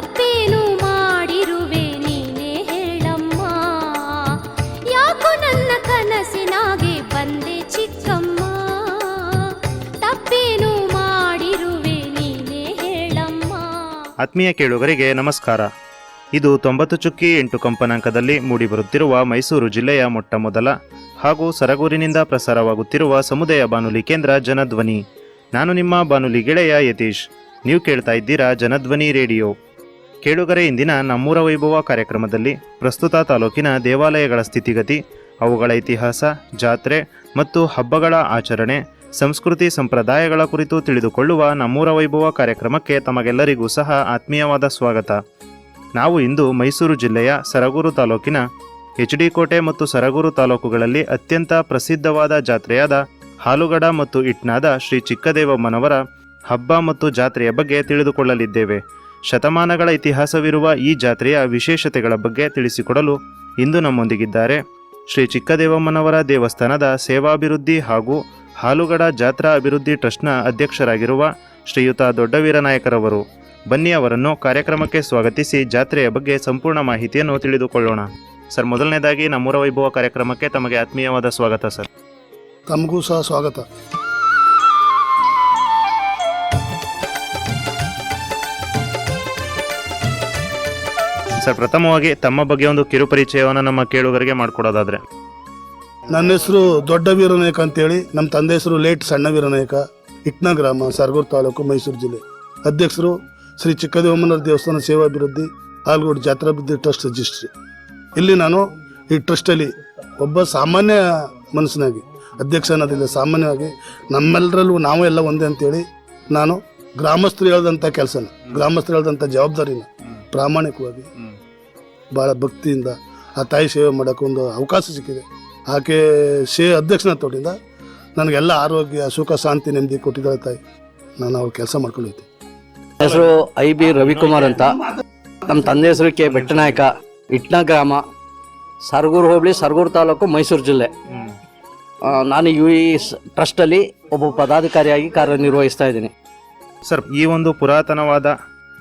ತಪ್ಪೇನು ಮಾಡಿರುವೆ ನೀನೇ ಹೇಳಮ್ಮ, ಯಾಕೋ ನನ್ನ ಕನಸಿನಾಗೆ ಬಂದೆ ಚಿಕ್ಕಮ್ಮ, ತಪ್ಪೇನು ಮಾಡಿರುವೆ ನೀನೇ ಹೇಳಮ್ಮ. ಆತ್ಮೀಯ ಕೇಳುಗರಿಗೆ ನಮಸ್ಕಾರ. ಇದು 90.8 ಕಂಪನಾಂಕದಲ್ಲಿ ಮೂಡಿಬರುತ್ತಿರುವ ಮೈಸೂರು ಜಿಲ್ಲೆಯ ಮೊಟ್ಟಮೊದಲ ಹಾಗೂ ಸರಗೂರಿನಿಂದ ಪ್ರಸಾರವಾಗುತ್ತಿರುವ ಸಮುದಾಯ ಬಾನುಲಿ ಕೇಂದ್ರ ಜನಧ್ವನಿ. ನಾನು ನಿಮ್ಮ ಬಾನುಲಿ ಗೆಳೆಯ ಯತೀಶ್. ನೀವು ಕೇಳ್ತಾ ಇದ್ದೀರಾ ಜನಧ್ವನಿ ರೇಡಿಯೋ. ಕೇಳುಗರೆ, ಇಂದಿನ ನಮ್ಮೂರ ವೈಭವ ಕಾರ್ಯಕ್ರಮದಲ್ಲಿ ಪ್ರಸ್ತುತ ತಾಲೂಕಿನ ದೇವಾಲಯಗಳ ಸ್ಥಿತಿಗತಿ, ಅವುಗಳ ಇತಿಹಾಸ, ಜಾತ್ರೆ ಮತ್ತು ಹಬ್ಬಗಳ ಆಚರಣೆ, ಸಂಸ್ಕೃತಿ ಸಂಪ್ರದಾಯಗಳ ಕುರಿತು ತಿಳಿದುಕೊಳ್ಳುವ ನಮ್ಮೂರ ವೈಭವ ಕಾರ್ಯಕ್ರಮಕ್ಕೆ ತಮಗೆಲ್ಲರಿಗೂ ಸಹ ಆತ್ಮೀಯವಾದ ಸ್ವಾಗತ. ನಾವು ಇಂದು ಮೈಸೂರು ಜಿಲ್ಲೆಯ ಸರಗೂರು ತಾಲೂಕಿನ HD ಕೋಟೆ ಮತ್ತು ಸರಗೂರು ತಾಲೂಕುಗಳಲ್ಲಿ ಅತ್ಯಂತ ಪ್ರಸಿದ್ಧವಾದ ಜಾತ್ರೆಯಾದ ಹಾಲುಗಡ ಮತ್ತು ಇಟ್ನಾದ ಶ್ರೀ ಚಿಕ್ಕದೇವಮ್ಮನವರ ಹಬ್ಬ ಮತ್ತು ಜಾತ್ರೆಯ ಬಗ್ಗೆ ತಿಳಿದುಕೊಳ್ಳಲಿದ್ದೇವೆ. ಶತಮಾನಗಳ ಇತಿಹಾಸವಿರುವ ಈ ಜಾತ್ರೆಯ ವಿಶೇಷತೆಗಳ ಬಗ್ಗೆ ತಿಳಿಸಿಕೊಡಲು ಇಂದು ನಮ್ಮೊಂದಿಗಿದ್ದಾರೆ ಶ್ರೀ ಚಿಕ್ಕದೇವಮ್ಮನವರ ದೇವಸ್ಥಾನದ ಸೇವಾಭಿವೃದ್ಧಿ ಹಾಗೂ ಹಾಲುಗಡ ಜಾತ್ರಾ ಅಭಿವೃದ್ಧಿ ಟ್ರಸ್ಟ್ನ ಅಧ್ಯಕ್ಷರಾಗಿರುವ ಶ್ರೀಯುತ ದೊಡ್ಡವೀರನಾಯಕರವರು. ಬನ್ನಿ, ಅವರನ್ನು ಕಾರ್ಯಕ್ರಮಕ್ಕೆ ಸ್ವಾಗತಿಸಿ ಜಾತ್ರೆಯ ಬಗ್ಗೆ ಸಂಪೂರ್ಣ ಮಾಹಿತಿಯನ್ನು ತಿಳಿದುಕೊಳ್ಳೋಣ. ಸರ್, ಮೊದಲನೇದಾಗಿ ನಮ್ಮೂರ ವೈಭವ ಕಾರ್ಯಕ್ರಮಕ್ಕೆ ತಮಗೆ ಆತ್ಮೀಯವಾದ ಸ್ವಾಗತ ಸರ್. ತಮಗೂ ಸಹ ಸ್ವಾಗತ. ಸರ್, ಪ್ರಥಮವಾಗಿ ತಮ್ಮ ಬಗ್ಗೆ ಒಂದು ಕಿರುಪರಿಚಯವನ್ನು ನಮ್ಮ ಕೇಳುಗರಿಗೆ ಮಾಡಿಕೊಡೋದಾದ್ರೆ. ನನ್ನ ಹೆಸರು ದೊಡ್ಡ ವೀರನಾಯಕ ಅಂತೇಳಿ, ನಮ್ಮ ತಂದೆ ಹೆಸರು ಲೇಟ್ ಸಣ್ಣ ವೀರನಾಯಕ, ಇಟ್ನ ಗ್ರಾಮ, ಸರಗೂರು ತಾಲೂಕು, ಮೈಸೂರು ಜಿಲ್ಲೆ. ಅಧ್ಯಕ್ಷರು ಶ್ರೀ ಚಿಕ್ಕದೇವಮ್ಮನವರ ದೇವಸ್ಥಾನ ಸೇವಾಭಿವೃದ್ಧಿ ಹಾಲುಗಡ ಜಾತ್ರಾಭಿವೃದ್ಧಿ ಟ್ರಸ್ಟ್ ರಿಜಿಸ್ಟ್ರಿ. ಇಲ್ಲಿ ನಾನು ಈ ಟ್ರಸ್ಟಲ್ಲಿ ಒಬ್ಬ ಸಾಮಾನ್ಯ ಮನಸ್ಸಿನಾಗಿ, ಅಧ್ಯಕ್ಷ ಅನ್ನೋದಿಲ್ಲ, ಸಾಮಾನ್ಯವಾಗಿ ನಮ್ಮೆಲ್ಲರಲ್ಲೂ ನಾವು ಎಲ್ಲ ಒಂದೇ ಅಂತೇಳಿ ನಾನು ಗ್ರಾಮಸ್ಥರು ಹೇಳ್ದಂಥ ಕೆಲಸನ, ಗ್ರಾಮಸ್ಥರು ಹೇಳ್ದಂಥ ಜವಾಬ್ದಾರಿನ ಪ್ರಾಮಾಣಿಕವಾಗಿ ಭಾಳ ಭಕ್ತಿಯಿಂದ ಆ ತಾಯಿ ಸೇವೆ ಮಾಡೋಕ್ಕೆ ಒಂದು ಅವಕಾಶ ಸಿಕ್ಕಿದೆ. ಆಕೆ ಅಧ್ಯಕ್ಷನ ತೋಟಿಂದ ನನಗೆಲ್ಲ ಆರೋಗ್ಯ, ಸುಖ, ಶಾಂತಿ, ನೆಮ್ಮದಿ ಕೊಟ್ಟಿದ್ದಾಳೆ ತಾಯಿ. ನಾನು ಅವ್ರ ಕೆಲಸ ಮಾಡ್ಕೊಂಡು ಹೋಗ್ತೀನಿ. ಹೆಸರು IB ರವಿಕುಮಾರ್ ಅಂತ. ನಮ್ಮ ತಂದೆ ಹೆಸರು ಕೆ ಬೆಟ್ಟನಾಯಕ, ಇಟ್ನ ಗ್ರಾಮ, ಸರಗೂರು ಹೋಬಳಿ, ಸರಗೂರು ತಾಲೂಕು, ಮೈಸೂರು ಜಿಲ್ಲೆ. ನಾನು ಈ ಟ್ರಸ್ಟಲ್ಲಿ ಒಬ್ಬ ಪದಾಧಿಕಾರಿಯಾಗಿ ಕಾರ್ಯನಿರ್ವಹಿಸ್ತಾ ಇದ್ದೀನಿ. ಸರ್, ಈ ಒಂದು ಪುರಾತನವಾದ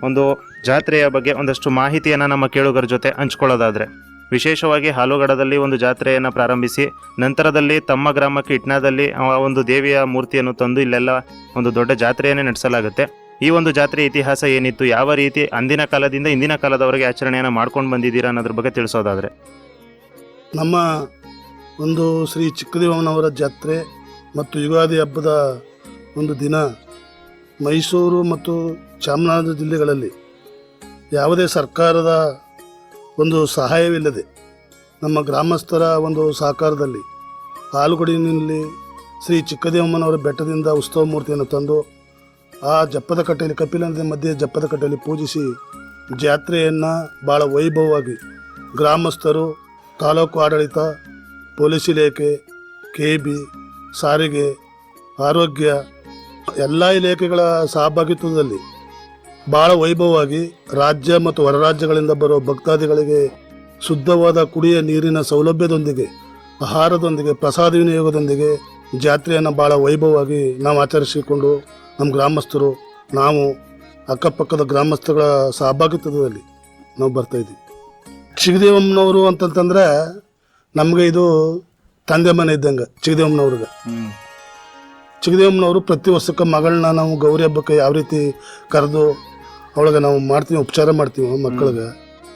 ಒಂದು ಜಾತ್ರೆಯ ಬಗ್ಗೆ ಒಂದಷ್ಟು ಮಾಹಿತಿಯನ್ನು ನಮ್ಮ ಕೇಳುಗರ ಜೊತೆ ಹಂಚ್ಕೊಳ್ಳೋದಾದರೆ, ವಿಶೇಷವಾಗಿ ಹಾಲುಗಡದಲ್ಲಿ ಒಂದು ಜಾತ್ರೆಯನ್ನು ಪ್ರಾರಂಭಿಸಿ ನಂತರದಲ್ಲಿ ತಮ್ಮ ಗ್ರಾಮಕ್ಕೆ ಇಟ್ನಾದಲ್ಲಿ ಒಂದು ದೇವಿಯ ಮೂರ್ತಿಯನ್ನು ತಂದು ಇಲ್ಲೆಲ್ಲ ಒಂದು ದೊಡ್ಡ ಜಾತ್ರೆಯನ್ನೇ ನಡೆಸಲಾಗುತ್ತೆ. ಈ ಒಂದು ಜಾತ್ರೆ ಇತಿಹಾಸ ಏನಿತ್ತು, ಯಾವ ರೀತಿ ಅಂದಿನ ಕಾಲದಿಂದ ಇಂದಿನ ಕಾಲದವರೆಗೆ ಆಚರಣೆಯನ್ನು ಮಾಡ್ಕೊಂಡು ಬಂದಿದ್ದೀರಾ ಅನ್ನೋದ್ರ ಬಗ್ಗೆ ತಿಳಿಸೋದಾದರೆ. ನಮ್ಮ ಒಂದು ಶ್ರೀ ಚಿಕ್ಕದೇವಮ್ಮನವರ ಜಾತ್ರೆ ಮತ್ತು ಯುಗಾದಿ ಹಬ್ಬದ ಒಂದು ದಿನ ಮೈಸೂರು ಮತ್ತು ಚಾಮರಾಜನಗರ ಜಿಲ್ಲೆಗಳಲ್ಲಿ ಯಾವುದೇ ಸರ್ಕಾರದ ಒಂದು ಸಹಾಯವಿಲ್ಲದೆ ನಮ್ಮ ಗ್ರಾಮಸ್ಥರ ಒಂದು ಸಹಕಾರದಲ್ಲಿ ಹಾಲುಗಡಿನಲ್ಲಿ ಶ್ರೀ ಚಿಕ್ಕದೇವಮ್ಮನವರ ಬೆಟ್ಟದಿಂದ ಉತ್ಸವ ಮೂರ್ತಿಯನ್ನು ತಂದು ಆ ಜಪ್ಪದ ಕಟ್ಟೆಯಲ್ಲಿ, ಕಪಿಲ ನದಿ ಮಧ್ಯೆ ಜಪ್ಪದ ಕಟ್ಟೆಯಲ್ಲಿ ಪೂಜಿಸಿ ಜಾತ್ರೆಯನ್ನು ಭಾಳ ವೈಭವವಾಗಿ ಗ್ರಾಮಸ್ಥರು, ತಾಲೂಕು ಆಡಳಿತ, ಪೊಲೀಸ್ ಇಲಾಖೆ, KB, ಸಾರಿಗೆ, ಆರೋಗ್ಯ ಎಲ್ಲ ಇಲಾಖೆಗಳ ಸಹಭಾಗಿತ್ವದಲ್ಲಿ ಭಾಳ ವೈಭವವಾಗಿ ರಾಜ್ಯ ಮತ್ತು ಹೊರ ರಾಜ್ಯಗಳಿಂದ ಬರೋ ಭಕ್ತಾದಿಗಳಿಗೆ ಶುದ್ಧವಾದ ಕುಡಿಯ ನೀರಿನ ಸೌಲಭ್ಯದೊಂದಿಗೆ, ಆಹಾರದೊಂದಿಗೆ, ಪ್ರಸಾದ ವಿನಿಯೋಗದೊಂದಿಗೆ ಜಾತ್ರೆಯನ್ನು ಭಾಳ ವೈಭವವಾಗಿ ನಾವು ಆಚರಿಸಿಕೊಂಡು ನಮ್ಮ ಗ್ರಾಮಸ್ಥರು, ನಾವು ಅಕ್ಕಪಕ್ಕದ ಗ್ರಾಮಸ್ಥಗಳ ಸಹಭಾಗಿತ್ವದಲ್ಲಿ ನಾವು ಬರ್ತಾಯಿದ್ದೀವಿ. ಚಿಕ್ಕದೇವಮ್ಮನವರು ಅಂತಂತಂದರೆ ನಮಗೆ ಇದು ತಂದೆ ಮನೆ ಇದ್ದಂಗೆ. ಚಿಕ್ಕದೇವಮ್ಮನವರು ಪ್ರತಿ ವರ್ಷಕ್ಕೆ ಮಗಳನ್ನ ನಾವು ಗೌರಿ ಹಬ್ಬಕ್ಕೆ ಯಾವ ರೀತಿ ಕರೆದು ಅವಳಿಗೆ ನಾವು ಮಾಡ್ತೀವಿ, ಉಪಚಾರ ಮಾಡ್ತೀವಿ ಮಕ್ಕಳಿಗೆ,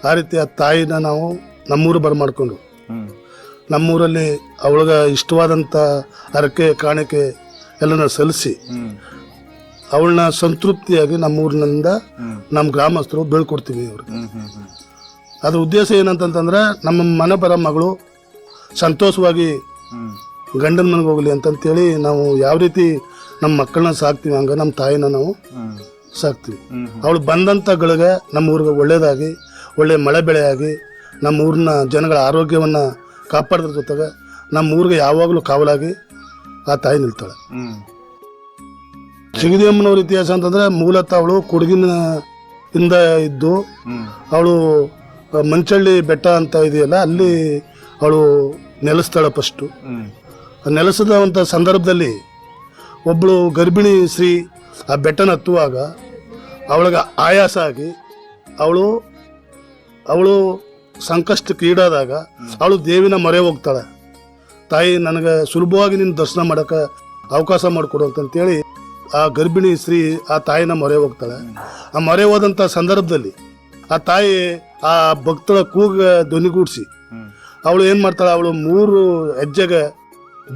ಆ ರೀತಿ ಆ ತಾಯಿನ ನಾವು ನಮ್ಮೂರು ಬರಮಾಡ್ಕೊಂಡು ನಮ್ಮೂರಲ್ಲಿ ಅವಳಿಗೆ ಇಷ್ಟವಾದಂಥ ಹರಕೆ, ಕಾಣಿಕೆ ಎಲ್ಲನ ಸಲ್ಲಿಸಿ ಅವಳನ್ನ ಸಂತೃಪ್ತಿಯಾಗಿ ನಮ್ಮೂರಿನಿಂದ ನಮ್ಮ ಗ್ರಾಮಸ್ಥರು ಬೀಳ್ಕೊಡ್ತೀವಿ ಅವ್ರಿಗೆ. ಅದ್ರ ಉದ್ದೇಶ ಏನಂತಂತಂದ್ರೆ ನಮ್ಮ ಮನೆ ಬರೋ ಮಗಳು ಸಂತೋಷವಾಗಿ ಗಂಡನ ಮನೆಗೆ ಹೋಗಲಿ ಅಂತಂತೇಳಿ ನಾವು ಯಾವ ರೀತಿ ನಮ್ಮ ಮಕ್ಕಳನ್ನ ಸಾಕ್ತೀವಿ ಹಂಗೆ ನಮ್ಮ ತಾಯಿನ ನಾವು ಸಾಕ್ತೀವಿ. ಅವಳು ಬಂದಂಥ ಗಳಿಗೆ ನಮ್ಮ ಊರಿಗೆ ಒಳ್ಳೇದಾಗಿ, ಒಳ್ಳೆ ಮಳೆ ಬೆಳೆಯಾಗಿ, ನಮ್ಮ ಊರಿನ ಜನಗಳ ಆರೋಗ್ಯವನ್ನು ಕಾಪಾಡೋದ್ರ ಜೊತೆಗೆ ನಮ್ಮ ಊರಿಗೆ ಯಾವಾಗಲೂ ಕಾವಲಾಗಿ ಆ ತಾಯಿ ನಿಲ್ತಾಳೆ. ಚಿಕ್ಕದೇವಮ್ಮನವ್ರ ಇತಿಹಾಸ ಅಂತಂದರೆ ಮೂಲತಃ ಅವಳು ಕೊಡಗಿನ ಇಂದ ಇದ್ದು ಅವಳು ಮಂಚಳ್ಳಿ ಬೆಟ್ಟ ಅಂತ ಇದೆಯಲ್ಲ, ಅಲ್ಲಿ ಅವಳು ನೆಲೆಸ್ತಾಳೆ. ಫಸ್ಟು ನೆಲೆಸಿದಂಥ ಸಂದರ್ಭದಲ್ಲಿ ಒಬ್ಬಳು ಗರ್ಭಿಣಿ ಸ್ತ್ರೀ ಆ ಬೆಟ್ಟನ ಹತ್ತುವಾಗ ಅವಳಿಗೆ ಆಯಾಸ ಆಗಿ ಅವಳು ಸಂಕಷ್ಟಕ್ಕೀಡಾದಾಗ ಅವಳು ದೇವಿನ ಮೊರೆ ಹೋಗ್ತಾಳೆ. ತಾಯಿ, ನನಗೆ ಸುಲಭವಾಗಿ ನಿನ್ನ ದರ್ಶನ ಮಾಡೋಕೆ ಅವಕಾಶ ಮಾಡಿಕೊಡು ಅಂತಂತೇಳಿ ಆ ಗರ್ಭಿಣಿ ಸ್ತ್ರೀ ಆ ತಾಯಿನ ಮೊರೆ ಹೋಗ್ತಾಳೆ. ಆ ಮೊರೆ ಹೋದಂಥ ಸಂದರ್ಭದಲ್ಲಿ ಆ ತಾಯಿ ಆ ಭಕ್ತರ ಕೂಗ ಧ್ವನಿಗೂಡಿಸಿ ಅವಳು ಏನು ಮಾಡ್ತಾಳೆ, ಅವಳು 3 ಹೆಜ್ಜೆಗೆ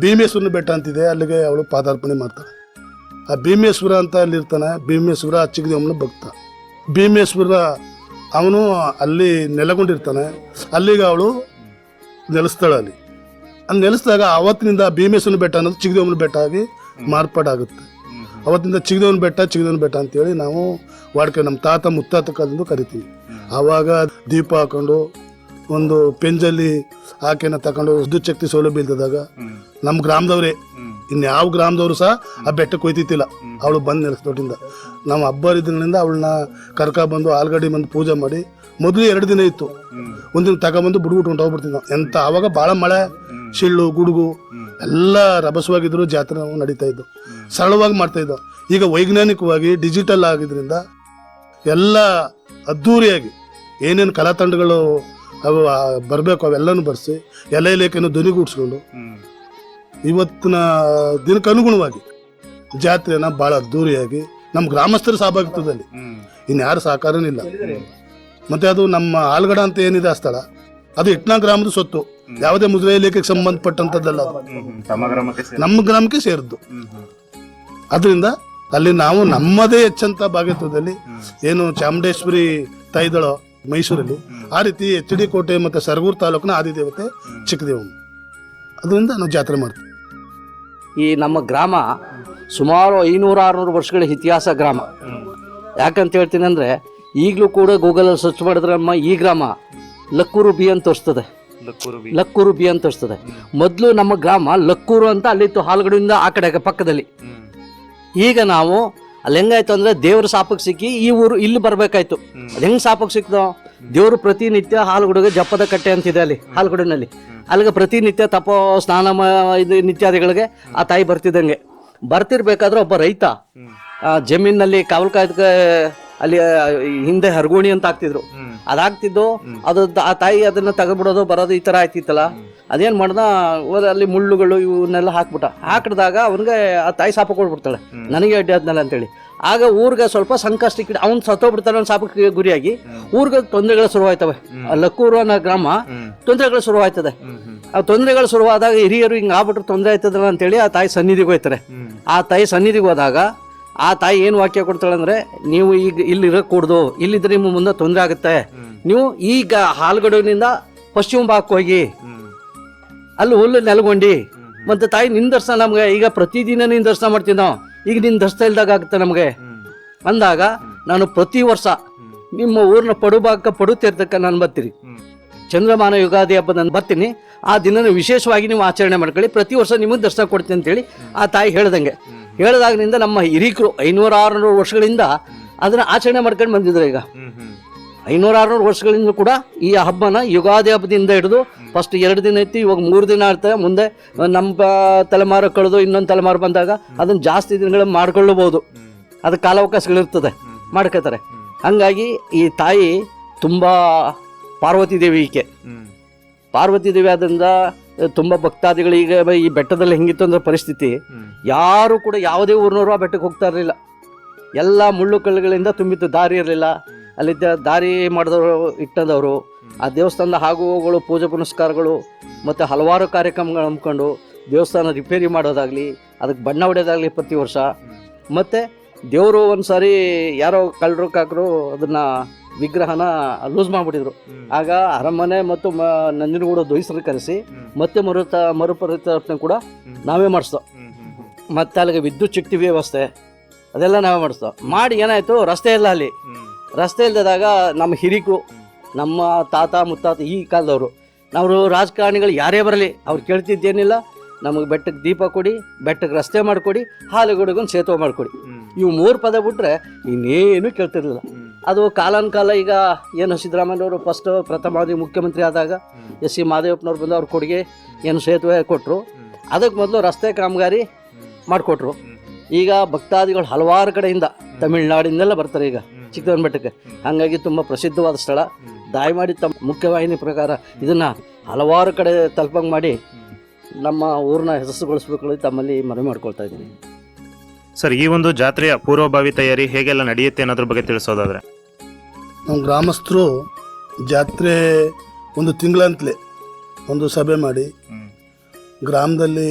ಭೀಮೇಶ್ವರನ ಬೆಟ್ಟ ಅಂತಿದೆ, ಅಲ್ಲಿಗೆ ಅವಳು ಪಾದಾರ್ಪಣೆ ಮಾಡ್ತಾಳೆ. ಆ ಭೀಮೇಶ್ವರ ಅಂತ ಅಲ್ಲಿರ್ತಾನೆ. ಭೀಮೇಶ್ವರ ಚಿಕ್ಕದೇವಮ್ಮನ ಭಕ್ತ. ಭೀಮೇಶ್ವರ ಅವನು ಅಲ್ಲಿ ನೆಲೆಗೊಂಡಿರ್ತಾನೆ. ಅಲ್ಲಿಗೆ ಅವಳು ನೆಲೆಸ್ತಾಳೆ. ಅಲ್ಲಿ ನೆಲೆಸಿದಾಗ ಅವತ್ತಿನಿಂದ ಭೀಮೇಶ್ವರನ ಬೆಟ್ಟ ಅನ್ನೋದು ಚಿಕ್ಕದೇವಮ್ಮನ ಬೆಟ್ಟ ಆಗಿ ಮಾರ್ಪಾಡಾಗುತ್ತೆ. ಅವತ್ತಿಂದ ಚಿಕ್ಕದೇವನ ಬೆಟ್ಟ ಅಂತೇಳಿ ನಾವು ವಾಡಿಕೆ ನಮ್ಮ ತಾತ ಮುತ್ತಾತ ಕಾಲದಿಂದ ಕರಿತೀವಿ. ಆವಾಗ ದೀಪ ಹಾಕೊಂಡು ಒಂದು ಪೆಂಜಲ್ಲಿ ಆಕೆನ ತಗೊಂಡು ವಿದ್ಯುತ್ ಶಕ್ತಿ ಸೌಲಭ್ಯ ಇಲ್ದಾಗ ನಮ್ಮ ಗ್ರಾಮದವ್ರೆ, ಇನ್ಯಾವ ಗ್ರಾಮದವರು ಸಹ ಆ ಬೆಟ್ಟಕ್ಕೆ ಹೋಯ್ತಿತ್ತಿಲ್ಲ. ಅವಳು ಬಂದು ನೆಲೆಸ್ದೊಟ್ಟಿಂದ ನಾವು ಹಬ್ಬ ಹರಿದಿನದಿಂದ ಅವಳನ್ನ ಕರ್ಕೊಬಂದು ಆಲ್ಗಡಿ ಬಂದು ಪೂಜೆ ಮಾಡಿ, ಮೊದಲು 2 ದಿನ ಇತ್ತು, ಒಂದಿನ ತಗೊಬಂದು ಬಿಡ್ಬಿಟ್ಟು ಹೊಂಟೋಗ್ಬಿಡ್ತೀವಿ ನಾವು. ಎಂತ ಆವಾಗ ಭಾಳ ಮಳೆ, ಶಿಳ್ಳು, ಗುಡುಗು ಎಲ್ಲ ರಭಸವಾಗಿದ್ರು. ಜಾತ್ರೆ ನಾವು ನಡೀತಾ ಇದ್ದು, ಸರಳವಾಗಿ ಮಾಡ್ತಾ ಇದ್ದೋ. ಈಗ ವೈಜ್ಞಾನಿಕವಾಗಿ ಡಿಜಿಟಲ್ ಆಗಿದ್ರಿಂದ ಎಲ್ಲ ಅದ್ಧೂರಿಯಾಗಿ ಏನೇನು ಕಲಾ ತಂಡಗಳು ಅವು ಬರಬೇಕು ಅವೆಲ್ಲನೂ ಬರೆಸಿ ಎಲ್ಲ ಇಲಾಖೆನೂ ಧ್ವನಿಗೂಡಿಸ್ಕೊಂಡು ಇವತ್ತಿನ ದಿನಕ್ಕೆ ಅನುಗುಣವಾಗಿ ಜಾತ್ರೆನ ಭಾಳ ಅದ್ಧೂರಿಯಾಗಿ ನಮ್ಮ ಗ್ರಾಮಸ್ಥರ ಸಹಭಾಗಿತ್ವದಲ್ಲಿ, ಇನ್ಯಾರು ಸಹಕಾರನೂ ಇಲ್ಲ. ಮತ್ತು ಅದು ನಮ್ಮ ಆಲ್ಗಡ ಅಂತ ಏನಿದೆ ಆ ಸ್ಥಳ, ಅದು ಇಟ್ನಾ ಗ್ರಾಮದ ಸೊತ್ತು, ಯಾವುದೇ ಮುಜರಾಯಿ ಇಲಾಖೆಗೆ ಸಂಬಂಧಪಟ್ಟಂಥದ್ದಲ್ಲ. ಅದು ನಮ್ಮ ಗ್ರಾಮಕ್ಕೆ ಸೇರಿದ್ದು. ಅದರಿಂದ ಅಲ್ಲಿ ನಾವು ನಮ್ಮದೇ ಹೆಚ್ಚಂತ ಭಾಗತ್ವದಲ್ಲಿ ಏನು ಚಾಮುಂಡೇಶ್ವರಿ ತಾಯಿದಳೋ ಮೈಸೂರಲ್ಲಿ, ಆ ರೀತಿ HD ಕೋಟೆ ಮತ್ತು ಸರಗೂರು ತಾಲೂಕಿನ ಆದಿದೇವತೆ ಚಿಕ್ಕದೇವಮ್ಮ. ಅದರಿಂದ ನಾವು ಜಾತ್ರೆ ಮಾಡ್ತೀವಿ. ಈ ನಮ್ಮ ಗ್ರಾಮ ಸುಮಾರು 500-600 ವರ್ಷಗಳ ಇತಿಹಾಸ ಗ್ರಾಮ. ಯಾಕಂತ ಹೇಳ್ತೀನಿ ಅಂದರೆ, ಈಗಲೂ ಕೂಡ ಗೂಗಲಲ್ಲಿ ಸರ್ಚ್ ಮಾಡಿದ್ರೆ ನಮ್ಮ ಈ ಗ್ರಾಮ ಲಕ್ಕೂರು ಬಿ ಅಂತ ತೋರಿಸ್ತದೆ. ಲಕ್ಕೂರು ಬಿ ಅಂತ ತೋರಿಸ್ತದೆ. ಮೊದಲು ನಮ್ಮ ಗ್ರಾಮ ಲಕ್ಕೂರು ಅಂತ ಅಲ್ಲಿತ್ತು, ಹಾಲ್ಗಡಿಯಿಂದ ಆ ಕಡೆ ಪಕ್ಕದಲ್ಲಿ. ಈಗ ನಾವು ಅಲ್ಲಿ ಹೆಂಗಾಯ್ತು ಅಂದರೆ, ದೇವ್ರ ಶಾಪಕ್ಕೆ ಸಿಕ್ಕಿ ಈ ಊರು ಇಲ್ಲಿ ಬರಬೇಕಾಯ್ತು. ಅದು ಹೆಂಗೆ ಶಾಪಕ್ಕೆ ಸಿಕ್ತೋ, ದೇವರು ಪ್ರತಿನಿತ್ಯ ಹಾಲ್ಗುಡಿಗೆ ಜಪ್ಪದ ಕಟ್ಟೆ ಅಂತಿದೆ ಅಲ್ಲಿ ಹಾಲ್ಗುಡಿನಲ್ಲಿ. ಅಲ್ಲಿಗೆ ಪ್ರತಿನಿತ್ಯ ತಪೋ ಸ್ನಾನ ಇದು ನಿತ್ಯಾದಿಗಳಿಗೆ ಆ ತಾಯಿ ಬರ್ತಿದ್ದಂಗೆ. ಬರ್ತಿರ್ಬೇಕಾದ್ರೆ ಒಬ್ಬ ರೈತ ಜಮೀನಲ್ಲಿ ಕಾವಲು ಕಾಯ್ದಕ್ಕೆ ಅಲ್ಲಿ ಹಿಂದೆ ಹರಗೋಣಿ ಅಂತ ಆಗ್ತಿದ್ರು. ಅದಾಗ್ತಿದ್ದು, ಅದು ಆ ತಾಯಿ ಅದನ್ನ ತಗೊಬಿಡೋದು ಬರೋದು ಈ ತರ ಆಯ್ತಿತ್ತಲ್ಲ. ಅದೇನ್ ಮಾಡ್ದ, ಅಲ್ಲಿ ಮುಳ್ಳುಗಳು ಇವನ್ನೆಲ್ಲ ಹಾಕಿದಾಗ ಅವನಿಗೆ ಆ ತಾಯಿ ಶಾಪ ಕೊಡ್ಬಿಡ್ತಾಳೆ, ನನಗೆ ಅಡ್ಡಿ ಆದ್ನಲ್ಲ ಅಂತೇಳಿ. ಆಗ ಊರಿಗೆ ಸ್ವಲ್ಪ ಸಂಕಷ್ಟಕ್ಕೆ ಅವ್ನು ಸತ್ತೋಗ್ಬಿಡ್ತಾನೆ ಒಂದು ಶಾಪಕ್ಕೆ ಗುರಿಯಾಗಿ. ಊರಿಗೆ ತೊಂದರೆಗಳು ಶುರುವಾಯ್ತವೆ. ಲಕ್ಕೂರು ಅನ್ನೋ ಗ್ರಾಮ ತೊಂದರೆಗಳು ಶುರುವಾಯ್ತದೆ. ಆ ತೊಂದರೆಗಳು ಶುರುವಾದಾಗ ಹಿರಿಯರು ಹಿಂಗೆ ಆಗ್ಬಿಟ್ರೆ ತೊಂದರೆ ಆಯ್ತದಲ್ಲ ಅಂತೇಳಿ ಆ ತಾಯಿ ಸನ್ನಿಧಿಗೆ ಹೋಯ್ತಾರೆ. ಆ ತಾಯಿ ಸನ್ನಿಧಿಗೆ ಹೋದಾಗ ಆ ತಾಯಿ ಏನು ವಾಕ್ಯ ಕೊಡ್ತಾಳೆ ಅಂದರೆ, ನೀವು ಈಗ ಇಲ್ಲಿ ಇರக்கூಡ್ದು, ಇಲ್ಲಿದ್ರೆ ನಿಮ್ಮ ಮುಂದೆ ತೊಂದರೆ ಆಗುತ್ತೆ. ನೀವು ಈಗ ಹಾಲ್ಗಡುವಿನಿಂದ ಪಶ್ಚಿಮ ಭಾಗಕ್ಕೆ ಹೋಗಿ ಅಲ್ಲಿ ಹುಲ್ಲು ನೆಲಗೊಂಡು, ಮತ್ತು ತಾಯಿ ನಿನ್ನ ದರ್ಶನ ನಮಗೆ ಈಗ ಪ್ರತಿದಿನ ನೀನು ದರ್ಶನ ಮಾಡ್ತೀವಿ ನಾವು, ಈಗ ನಿನ್ನ ದರ್ಶನ ಇಲ್ದಾಗ ಆಗುತ್ತೆ ನಮಗೆ ಅಂದಾಗ, ನಾನು ಪ್ರತಿ ವರ್ಷ ನಿಮ್ಮ ಊರಿನ ಪಡು ತೀರ್ಥಕ್ಕೆ ನಾನು ಬರ್ತೀನಿ. ಚಂದ್ರಮಾನ ಯುಗಾದಿ ಹಬ್ಬ ನಾನು ಬರ್ತೀನಿ. ಆ ದಿನ ವಿಶೇಷವಾಗಿ ನೀವು ಆಚರಣೆ ಮಾಡ್ಕೊಳ್ಳಿ, ಪ್ರತಿ ವರ್ಷ ನಿಮಗೆ ದರ್ಶನ ಕೊಡ್ತೀನಿ ಅಂತೇಳಿ ಆ ತಾಯಿ ಹೇಳ್ದಂಗೆ. ಹೇಳಿದಾಗಿನಿಂದ ನಮ್ಮ ಹಿರೀಕರು 500-600 ವರ್ಷಗಳಿಂದ ಅದನ್ನ ಆಚರಣೆ ಮಾಡ್ಕೊಂಡು ಬಂದಿದ್ರು. ಈಗ 500-600 ವರ್ಷಗಳಿಂದ ಕೂಡ ಈ ಹಬ್ಬನ ಯುಗಾದಿ ಹಬ್ಬದಿಂದ ಹಿಡಿದು ಫಸ್ಟ್ 2 ದಿನ ಇತ್ತು, ಇವಾಗ 3 ದಿನ ಇರ್ತವೆ. ಮುಂದೆ ನಮ್ಮ ತಲೆಮಾರು ಕಳೆದು ಇನ್ನೊಂದು ತಲೆಮಾರು ಬಂದಾಗ ಅದನ್ನು ಜಾಸ್ತಿ ದಿನಗಳು ಮಾಡ್ಕೊಳ್ಳಬಹುದು. ಅದಕ್ಕೆ ಕಾಲಾವಕಾಶಗಳಿರ್ತದೆ, ಮಾಡ್ಕೋತಾರೆ. ಹಂಗಾಗಿ ಈ ತಾಯಿ ತುಂಬ ಪಾರ್ವತಿ ದೇವಿ. ಈಕೆ ಪಾರ್ವತಿ ದೇವಿ ಆದ್ರಿಂದ ತುಂಬ ಭಕ್ತಾದಿಗಳಿಗೆ ಈ ಬೆಟ್ಟದಲ್ಲಿ ಹೆಂಗಿತ್ತು ಅಂದ್ರೆ ಪರಿಸ್ಥಿತಿ, ಯಾರು ಕೂಡ ಯಾವುದೇ ಊರಿನವರು ಆ ಬೆಟ್ಟಕ್ಕೆ ಹೋಗ್ತಾ ಇರಲಿಲ್ಲ. ಎಲ್ಲ ಮುಳ್ಳು ಕಲ್ಲುಗಳಿಂದ ತುಂಬಿತ್ತು, ದಾರಿ ಇರಲಿಲ್ಲ. ಅಲ್ಲಿದ್ದ ದಾರಿ ಮಾಡಿದವರು ಇಟ್ಟದವರು ಆ ದೇವಸ್ಥಾನದ ಆಗುವಗಳು, ಪೂಜೆ ಪುನಸ್ಕಾರಗಳು ಮತ್ತು ಹಲವಾರು ಕಾರ್ಯಕ್ರಮಗಳು ಹಮ್ಮಿಕೊಂಡು ದೇವಸ್ಥಾನ ರಿಪೇರಿ ಮಾಡೋದಾಗಲಿ, ಅದಕ್ಕೆ ಬಣ್ಣ ಹೊಡೆಯೋದಾಗಲಿ ಪ್ರತಿ ವರ್ಷ. ಮತ್ತು ದೇವರು ಒಂದು ಸಾರಿ ಯಾರೋ ಕಳ್ಳರು ಕಾಕರು ಅದನ್ನು ವಿಗ್ರಹನ ಲೂಸ್ ಮಾಡಿಬಿಟ್ಟಿದ್ರು. ಆಗ ಅರಮನೆ ಮತ್ತು ನಂಜನಗೂಡು ದೊಯ್ಸರು ಕರೆಸಿ ಮತ್ತೆ ಮರುಪರಿವರ್ತನೆ ಕೂಡ ನಾವೇ ಮಾಡಿಸ್ತೋ. ಮತ್ತು ಅಲ್ಲಿಗೆ ವಿದ್ಯುತ್ ಶಕ್ತಿ ವ್ಯವಸ್ಥೆ ಅದೆಲ್ಲ ನಾವೇ ಮಾಡಿಸ್ತೋ. ಮಾಡಿ ಏನಾಯಿತು, ರಸ್ತೆ ಇಲ್ಲ. ಅಲ್ಲಿ ರಸ್ತೆ ಇಲ್ಲದಾಗ ನಮ್ಮ ಹಿರಿಕರು, ನಮ್ಮ ತಾತ ಮುತ್ತಾತ ಈ ಕಾಲದವರು, ನಾವು ರಾಜಕಾರಣಿಗಳು ಯಾರೇ ಬರಲಿ ಅವ್ರು ಕೇಳ್ತಿದ್ದೇನಿಲ್ಲ, ನಮಗೆ ಬೆಟ್ಟಕ್ಕೆ ದೀಪ ಕೊಡಿ, ಬೆಟ್ಟಕ್ಕೆ ರಸ್ತೆ ಮಾಡಿಕೊಡಿ, ಹಾಲುಗಡೆಗೊಂದು ಸೇತುವೆ ಮಾಡಿಕೊಡಿ. ಇವು 3 ಪದ ಬಿಟ್ಟರೆ ಇನ್ನೇನು ಕೇಳ್ತಿರ್ಲಿಲ್ಲ. ಅದು ಕಾಲಾನುಕಾಲ ಈಗ ಏನು ಸಿದ್ದರಾಮಯ್ಯನವರು ಪ್ರಥಮಾವಧಿ ಮುಖ್ಯಮಂತ್ರಿ ಆದಾಗ SC ಮಾದೇವಪ್ಪನವ್ರು ಬಂದು ಅವ್ರ ಕೊಡುಗೆ ಏನು ಸೇತುವೆ ಕೊಟ್ಟರು. ಅದಕ್ಕೆ ಮೊದಲು ರಸ್ತೆ ಕಾಮಗಾರಿ ಮಾಡಿಕೊಟ್ರು. ಈಗ ಭಕ್ತಾದಿಗಳು ಹಲವಾರು ಕಡೆಯಿಂದ ತಮಿಳ್ನಾಡಿಂದೆಲ್ಲ ಬರ್ತಾರೆ. ಈಗ ಚಿಕ್ಕದವನ ಬೆಟ್ಟಕ್ಕೆ. ಹಾಗಾಗಿ ತುಂಬ ಪ್ರಸಿದ್ಧವಾದ ಸ್ಥಳ. ದಯಮಾಡಿ ತಮ್ಮ ಮುಖ್ಯವಾಹಿನಿ ಪ್ರಕಾರ ಇದನ್ನು ಹಲವಾರು ಕಡೆ ತಲುಪಂಗೆ ಮಾಡಿ ನಮ್ಮ ಊರನ್ನ ಹೆಸರುಗೊಳಿಸ್ಬೇಕು ತಮ್ಮಲ್ಲಿ ಮನವಿ ಮಾಡ್ಕೊಳ್ತಾ ಇದ್ದೀನಿ. ಸರ್, ಈ ಒಂದು ಜಾತ್ರೆಯ ಪೂರ್ವಭಾವಿ ತಯಾರಿ ಹೇಗೆಲ್ಲ ನಡೆಯುತ್ತೆ ಅನ್ನೋದ್ರ ಬಗ್ಗೆ ತಿಳಿಸೋದಾದ್ರೆ? ನಮ್ಮ ಗ್ರಾಮಸ್ಥರು ಜಾತ್ರೆ ಒಂದು ತಿಂಗಳಂತಲೇ ಒಂದು ಸಭೆ ಮಾಡಿ ಗ್ರಾಮದಲ್ಲಿ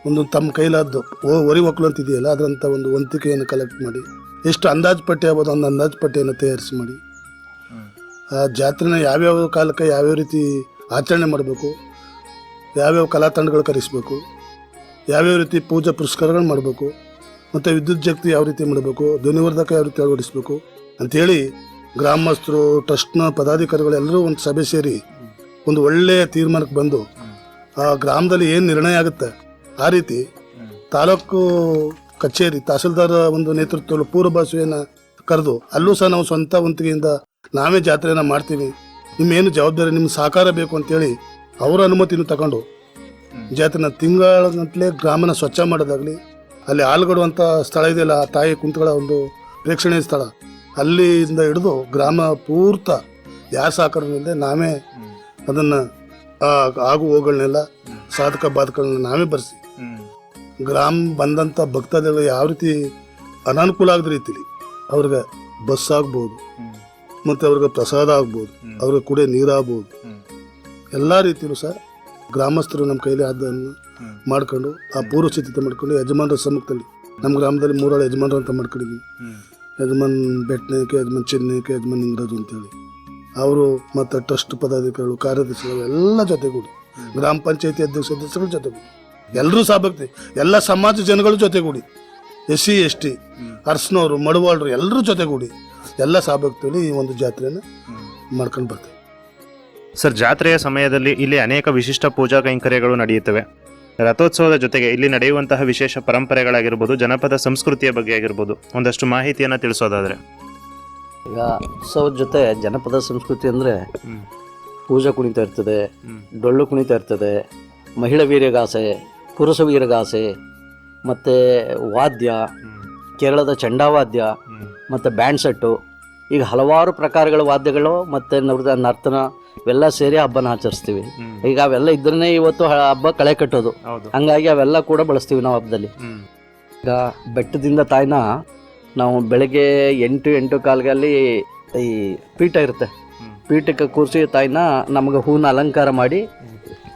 ಒಂದು ತಮ್ಮ ಕೈಲಾದ್ದು ಹೊರಿ ಒಕ್ಕಲು ಅಂತ ಇದೆಯಲ್ಲ ಅದರಂಥ ಒಂದು ವಂತಿಕೆಯನ್ನು ಕಲೆಕ್ಟ್ ಮಾಡಿ ಎಷ್ಟು ಅಂದಾಜು ಪಟ್ಟಿ ಆಗ್ಬೋದು ಒಂದು ಅಂದಾಜು ಪಟ್ಟಿಯನ್ನು ತಯಾರಿಸಿ ಮಾಡಿ ಆ ಜಾತ್ರೆನ ಯಾವ್ಯಾವ ಕಾಲಕ್ಕೆ ಯಾವ್ಯಾವ ರೀತಿ ಆಚರಣೆ ಮಾಡಬೇಕು, ಯಾವ್ಯಾವ ಕಲಾ ತಂಡಗಳು ಕರೆಸಬೇಕು, ಯಾವ್ಯಾವ ರೀತಿ ಪೂಜಾ ಪುರಸ್ಕಾರಗಳು ಮಾಡಬೇಕು, ಮತ್ತು ವಿದ್ಯುತ್ ಶಕ್ತಿ ಯಾವ ರೀತಿ ಮಾಡಬೇಕು, ಧ್ವನಿವರ್ಧಕ ಯಾವ ರೀತಿ ಅಳವಡಿಸಬೇಕು ಅಂಥೇಳಿ ಗ್ರಾಮಸ್ಥರು ಟ್ರಸ್ಟ್ನ ಪದಾಧಿಕಾರಿಗಳು ಎಲ್ಲರೂ ಒಂದು ಸಭೆ ಸೇರಿ ಒಂದು ಒಳ್ಳೆಯ ತೀರ್ಮಾನಕ್ಕೆ ಬಂದು ಆ ಗ್ರಾಮದಲ್ಲಿ ಏನು ನಿರ್ಣಯ ಆಗುತ್ತೆ ಆ ರೀತಿ ತಾಲೂಕು ಕಚೇರಿ ತಹಸೀಲ್ದಾರ್ ಒಂದು ನೇತೃತ್ವದಲ್ಲಿ ಪೂರ್ವಭಾವಿಯನ್ನು ಕರೆದು ಅಲ್ಲೂ ಸಹ ನಾವು ಸ್ವಂತ ವಂತಿಗೆಯಿಂದ ನಾವೇ ಜಾತ್ರೆಯನ್ನು ಮಾಡ್ತೀವಿ, ನಿಮ್ಮೇನು ಜವಾಬ್ದಾರಿ ನಿಮ್ಮ ಸಹಕಾರ ಬೇಕು ಅಂತೇಳಿ ಅವರ ಅನುಮತಿಯನ್ನು ತಗೊಂಡು ಜಾತ್ರೆನ ತಿಂಗಳಗಂತಲೇ ಗ್ರಾಮನ ಸ್ವಚ್ಛ ಮಾಡೋದಾಗಲಿ, ಅಲ್ಲಿ ಹಾಲ್ಗಡುವಂಥ ಸ್ಥಳ ಇದೆಯಲ್ಲ ಆ ತಾಯಿ ಕುಂತಗಳ ಒಂದು ಪ್ರೇಕ್ಷಣೀಯ ಸ್ಥಳ ಅಲ್ಲಿಂದ ಹಿಡಿದು ಗ್ರಾಮ ಪೂರ್ತ ಯಾರ ಸಹಕಾರವಿಲ್ಲದೆ ನಾವೇ ಅದನ್ನು ಆಗು ಹೋಗಳನ್ನೆಲ್ಲ ಸಾಧಕ ಬಾಧಕಗಳನ್ನ ನಾವೇ ಬರೆಸಿ ಗ್ರಾಮ ಬಂದಂಥ ಭಕ್ತಾದಿಗಳು ಯಾವ ರೀತಿ ಅನಾನುಕೂಲ ಆಗದ ರೀತಿಲಿ ಅವ್ರಿಗೆ ಬಸ್ ಆಗ್ಬೋದು, ಮತ್ತು ಅವ್ರಿಗೆ ಪ್ರಸಾದ ಆಗ್ಬೋದು, ಅವ್ರಿಗೆ ಕುಡಿಯೋ ನೀರಾಗ್ಬೋದು, ಎಲ್ಲ ರೀತಿಯಲ್ಲೂ ಸಹ ಗ್ರಾಮಸ್ಥರು ನಮ್ಮ ಕೈಲಿ ಅದನ್ನು ಮಾಡ್ಕೊಂಡು ಆ ಪೂರ್ವ ಸಿದ್ಧತೆ ಮಾಡ್ಕೊಂಡು ಯಜಮಾನರ ಸಮ್ಮುಖದಲ್ಲಿ ನಮ್ಮ ಗ್ರಾಮದಲ್ಲಿ 3 ಯಜಮಾನರು ಅಂತ ಮಾಡ್ಕೊಂಡಿದ್ವಿ. ಯಜಮಾನ್ ಬೆಟ್ನಾಯ್ಕ, ಯಜಮಾನ್ ಚೆನ್ನೈಕ, ಯಜಮಾನ್ ನಿಂಗರಾಜು ಅಂತೇಳಿ ಅವರು ಮತ್ತು ಟ್ರಸ್ಟ್ ಪದಾಧಿಕಾರಿಗಳು, ಕಾರ್ಯದರ್ಶಿಗಳು ಎಲ್ಲ ಜೊತೆಗೂಡಿ, ಗ್ರಾಮ ಪಂಚಾಯತಿ ಅಧ್ಯಕ್ಷ ಸದಸ್ಯಗಳ ಜೊತೆಗೂಡಿ, ಎಲ್ಲರೂ ಸಹಭಕ್ತಿ, ಎಲ್ಲ ಸಮಾಜ ಜನಗಳು ಜೊತೆಗೂಡಿ, SC ST ಅರ್ಸ್ನವರು ಮಡವಾಳರು ಎಲ್ಲರೂ ಜೊತೆಗೂಡಿ ಎಲ್ಲ ಸಹಭಕ್ತಿಯಲ್ಲಿ ಈ ಒಂದು ಜಾತ್ರೆಯನ್ನು ಮಾಡ್ಕೊಂಡು ಬರ್ತೀವಿ. ಸರ್, ಜಾತ್ರೆಯ ಸಮಯದಲ್ಲಿ ಇಲ್ಲಿ ಅನೇಕ ವಿಶಿಷ್ಟ ಪೂಜಾ ಕೈಂಕರ್ಯಗಳು ನಡೆಯುತ್ತವೆ. ರಥೋತ್ಸವದ ಜೊತೆಗೆ ಇಲ್ಲಿ ನಡೆಯುವಂತಹ ವಿಶೇಷ ಪರಂಪರೆಗಳಾಗಿರ್ಬೋದು, ಜನಪದ ಸಂಸ್ಕೃತಿಯ ಬಗ್ಗೆ ಆಗಿರ್ಬೋದು, ಒಂದಷ್ಟು ಮಾಹಿತಿಯನ್ನು ತಿಳಿಸೋದಾದ್ರೆ? ಈಗ ಉತ್ಸವದ ಜೊತೆ ಜನಪದ ಸಂಸ್ಕೃತಿ ಅಂದರೆ ಪೂಜಾ ಕುಣಿತ ಇರ್ತದೆ, ಡೊಳ್ಳು ಕುಣಿತ ಇರ್ತದೆ, ಮಹಿಳಾ ವೀರಗಾಸೆ, ಪುರುಷ ವೀರಗಾಸೆ, ಮತ್ತು ವಾದ್ಯ, ಕೇರಳದ ಚಂಡಾವಾದ್ಯ ಮತ್ತು ಬ್ಯಾಂಡ್ ಸೆಟ್ಟು, ಈಗ ಹಲವಾರು ಪ್ರಕಾರಗಳ ವಾದ್ಯಗಳು ಮತ್ತು ನರ್ತನ ಇವೆಲ್ಲ ಸೇರಿ ಹಬ್ಬನ ಆಚರಿಸ್ತೀವಿ. ಈಗ ಅವೆಲ್ಲ ಇದ್ರೇ ಇವತ್ತು ಹಬ್ಬ ಕಳೆ ಕಟ್ಟೋದು, ಹಂಗಾಗಿ ಅವೆಲ್ಲ ಕೂಡ ಬಳಸ್ತೀವಿ ನಾವು ಹಬ್ಬದಲ್ಲಿ. ಈಗ ಬೆಟ್ಟದಿಂದ ತಾಯಿನ ನಾವು ಬೆಳಗ್ಗೆ 8-8:15 ಅಲ್ಲಿ ಈ ಪೀಠ ಇರುತ್ತೆ, ಪೀಠಕ್ಕೆ ಕೂರಿಸಿ ತಾಯಿನ ನಮಗೆ ಹೂವಿನ ಅಲಂಕಾರ ಮಾಡಿ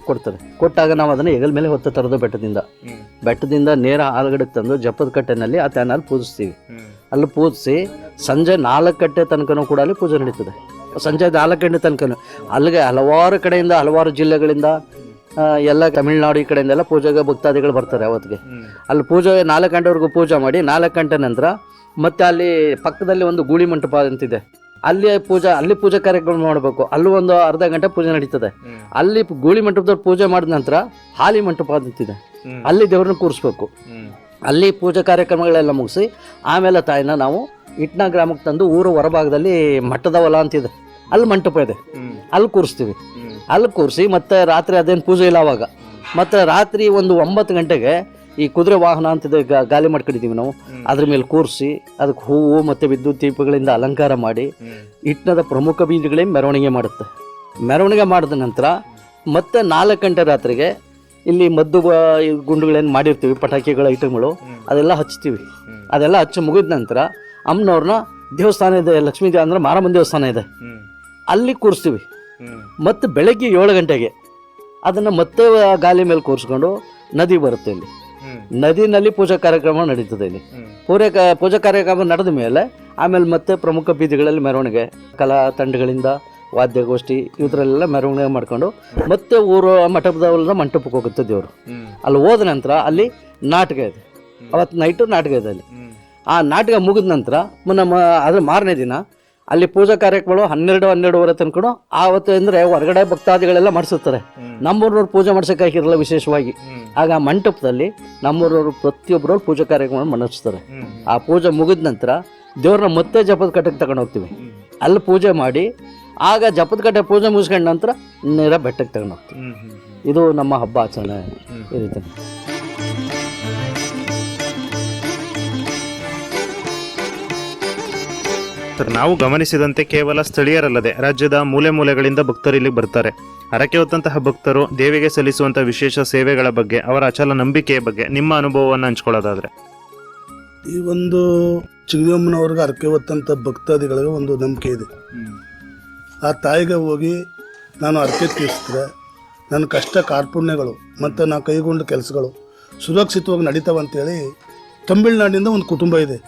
ಕೊಡ್ತಾರೆ. ಕೊಟ್ಟಾಗ ನಾವು ಅದನ್ನು ಹೆಗಲ ಮೇಲೆ ಹೊತ್ತು ತರೋದು ಬೆಟ್ಟದಿಂದ ನೇರ ಆಲಗಡೆಗೆ ತಂದು ಜಪದ ಕಟ್ಟೆನಲ್ಲಿ ಆ ತಾಯಿನಲ್ಲಿ ಪೂಜಿಸ್ತೀವಿ. ಅಲ್ಲಿ ಪೂಜಿಸಿ ಸಂಜೆ 4 ಗಂಟೆ ತನಕನೂ ಕೂಡ ಅಲ್ಲಿ ಪೂಜೆ ನಡೀತದೆ. ಸಂಜೆ 4 ಗಂಟೆ ತನಕ ಅಲ್ಲಿಗೆ ಹಲವಾರು ಕಡೆಯಿಂದ, ಹಲವಾರು ಜಿಲ್ಲೆಗಳಿಂದ, ಎಲ್ಲ ತಮಿಳ್ನಾಡು ಈ ಕಡೆಯಿಂದ ಎಲ್ಲ ಪೂಜೆಗೆ ಭಕ್ತಾದಿಗಳು ಬರ್ತಾರೆ. ಅವತ್ತಿಗೆ ಅಲ್ಲಿ ಪೂಜೆ 4 ಗಂಟೆವರೆಗೂ ಪೂಜೆ ಮಾಡಿ 4 ಗಂಟೆ ನಂತರ ಮತ್ತೆ ಅಲ್ಲಿ ಪಕ್ಕದಲ್ಲಿ ಒಂದು ಗೂಳಿ ಮಂಟಪ ಅಂತಿದೆ, ಅಲ್ಲಿ ಪೂಜೆ ಕಾರ್ಯಕ್ರಮ ಮಾಡಬೇಕು. ಅಲ್ಲೂ ಒಂದು ಅರ್ಧ ಗಂಟೆ ಪೂಜೆ ನಡೀತದೆ. ಅಲ್ಲಿ ಗೂಳಿ ಮಂಟಪದಲ್ಲಿ ಪೂಜೆ ಮಾಡಿದ ನಂತರ ಹಾಲಿ ಮಂಟಪ ಅಂತಿದೆ, ಅಲ್ಲಿ ದೇವ್ರನ್ನ ಕೂರಿಸ್ಬೇಕು. ಅಲ್ಲಿ ಪೂಜಾ ಕಾರ್ಯಕ್ರಮಗಳೆಲ್ಲ ಮುಗಿಸಿ ಆಮೇಲೆ ತಾಯಿನ ನಾವು ಇಟ್ನಾ ಗ್ರಾಮಕ್ಕೆ ತಂದು ಊರ ಹೊರಭಾಗದಲ್ಲಿ ಮಠದ ಹೊಲ ಅಂತಿದೆ, ಅಲ್ಲಿ ಮಂಟಪ ಇದೆ, ಅಲ್ಲಿ ಕೂರಿಸ್ತೀವಿ. ಅಲ್ಲಿ ಕೂರಿಸಿ ಮತ್ತೆ ರಾತ್ರಿ ಅದೇನು ಪೂಜೆ ಇಲ್ಲ ಅವಾಗ, ಮತ್ತೆ ರಾತ್ರಿ ಒಂದು 9 ಗಂಟೆಗೆ ಈ ಕುದುರೆ ವಾಹನ ಅಂತಿದೆ, ಗಾಲಿ ಮಾಡ್ಕೊಂಡಿದ್ದೀವಿ ನಾವು, ಅದ್ರ ಮೇಲೆ ಕೂರಿಸಿ ಅದಕ್ಕೆ ಹೂವು ಮತ್ತು ವಿದ್ಯುತ್ ದೀಪಗಳಿಂದ ಅಲಂಕಾರ ಮಾಡಿ ಇಟ್ನದ ಪ್ರಮುಖ ಬೀದಿಗಳಿಗೆ ಮೆರವಣಿಗೆ ಮಾಡುತ್ತೆ. ಮೆರವಣಿಗೆ ಮಾಡಿದ ನಂತರ ಮತ್ತೆ 4 ಗಂಟೆ ರಾತ್ರಿಗೆ ಇಲ್ಲಿ ಮದ್ದು ಗುಂಡುಗಳೇನು ಮಾಡಿರ್ತೀವಿ, ಪಟಾಕಿಗಳ ಐಟಮ್ಗಳು ಅದೆಲ್ಲ ಹಚ್ತೀವಿ. ಅದೆಲ್ಲ ಹಚ್ಚಿ ಮುಗಿದ ನಂತರ ಅಮ್ಮನವ್ರನ್ನ ದೇವಸ್ಥಾನ ಇದೆ, ಲಕ್ಷ್ಮೀ ಅಂದ್ರೆ ಮಾರಮ್ಮನ ದೇವಸ್ಥಾನ ಇದೆ, ಅಲ್ಲಿ ಕೂರಿಸ್ತೀವಿ. ಮತ್ತು ಬೆಳಗ್ಗೆ 7 ಗಂಟೆಗೆ ಅದನ್ನು ಮತ್ತೆ ಗಾಲಿ ಮೇಲೆ ಕೂರಿಸ್ಕೊಂಡು ನದಿ ಬರುತ್ತೆ. ಇಲ್ಲಿ ನದಿನಲ್ಲಿ ಪೂಜಾ ಕಾರ್ಯಕ್ರಮ ನಡೀತದೆ. ಇಲ್ಲಿ ಪೂಜಾ ಕಾರ್ಯಕ್ರಮ ನಡೆದ ಮೇಲೆ ಆಮೇಲೆ ಮತ್ತೆ ಪ್ರಮುಖ ಬೀದಿಗಳಲ್ಲಿ ಮೆರವಣಿಗೆ, ಕಲಾ ತಂಡಗಳಿಂದ ವಾದ್ಯಗೋಷ್ಠಿ ಇವರಲ್ಲೆಲ್ಲ ಮೆರವಣಿಗೆ ಮಾಡ್ಕೊಂಡು ಮತ್ತೆ ಊರು ಮಂಟಪಕ್ಕೆ ಹೋಗುತ್ತೆ ದೇವರು. ಅಲ್ಲಿ ಹೋದ ನಂತರ ಅಲ್ಲಿ ನಾಟಕ ಇದೆ, ಅವತ್ತು ನೈಟು ನಾಟಕ ಇದೆ. ಅಲ್ಲಿ ಆ ನಾಟಕ ಮುಗಿದ ನಂತರ ಅದ್ರ ಮಾರನೇ ದಿನ ಅಲ್ಲಿ ಪೂಜಾ ಕಾರ್ಯಕ್ರಮಗಳು 12-12:30 ತನಕ ಆವತ್ತು ಅಂದರೆ ಹೊರಗಡೆ ಭಕ್ತಾದಿಗಳೆಲ್ಲ ಮಾಡಿಸುತ್ತಾರೆ. ನಮ್ಮೂರವ್ರು ಪೂಜೆ ಮಾಡ್ಸೋಕ್ಕಾಗಿರಲ್ಲ ವಿಶೇಷವಾಗಿ. ಆಗ ಆ ಮಂಟಪದಲ್ಲಿ ನಮ್ಮೂರವರು ಪ್ರತಿಯೊಬ್ಬರವ್ರು ಪೂಜಾ ಕಾರ್ಯಕ್ರಮ ಮಾಡಿಸ್ತಾರೆ. ಆ ಪೂಜೆ ಮುಗಿದ ನಂತರ ದೇವ್ರನ್ನ ಮತ್ತೆ ಜಪದ ಕಟ್ಟೆಗೆ ತಗೊಂಡು ಹೋಗ್ತೀವಿ. ಅಲ್ಲಿ ಪೂಜೆ ಮಾಡಿ ಆಗ ಜಪದ ಕಟ್ಟೆ ಪೂಜೆ ಮುಗಿಸ್ಕೊಂಡ ನಂತರ ನೇರ ಬೆಟ್ಟಕ್ಕೆ ತಗೊಂಡು ಹೋಗ್ತೀವಿ. ಇದು ನಮ್ಮ ಹಬ್ಬ ಆಚರಣೆ ಈ ರೀತಿ. ಸರ್, ನಾವು ಗಮನಿಸಿದಂತೆ ಕೇವಲ ಸ್ಥಳೀಯರಲ್ಲದೆ ರಾಜ್ಯದ ಮೂಲೆ ಮೂಲೆಗಳಿಂದ ಭಕ್ತರು ಇಲ್ಲಿಗೆ ಬರ್ತಾರೆ. ಹರಕೆ ಹೊತ್ತಂತಹ ಭಕ್ತರು ದೇವಿಗೆ ಸಲ್ಲಿಸುವಂತಹ ವಿಶೇಷ ಸೇವೆಗಳ ಬಗ್ಗೆ, ಅವರ ಅಚಲ ನಂಬಿಕೆಯ ಬಗ್ಗೆ ನಿಮ್ಮ ಅನುಭವವನ್ನು ಹಂಚ್ಕೊಳ್ಳೋದಾದ್ರೆ. ಈ ಒಂದು ಚಿಗದಿಯಮ್ಮನವ್ರಿಗೆ ಹರಕೆ ಹೊತ್ತಂಥ ಭಕ್ತಾದಿಗಳಿಗೆ ಒಂದು ನಂಬಿಕೆ ಇದೆ. ಆ ತಾಯಿಗೆ ಹೋಗಿ ನಾನು ಹರಕೆ ತೀರಿಸಿದ್ರೆ ನನ್ನ ಕಷ್ಟ ಕಾರ್ಪಣ್ಯಗಳು ಮತ್ತು ನಾ ಕೈಗೊಂಡ ಕೆಲಸಗಳು ಸುರಕ್ಷಿತವಾಗಿ ನಡೀತಾವಂತೇಳಿ ತಮಿಳ್ನಾಡಿನಿಂದ ಒಂದು ಕುಟುಂಬ ಇದೆ.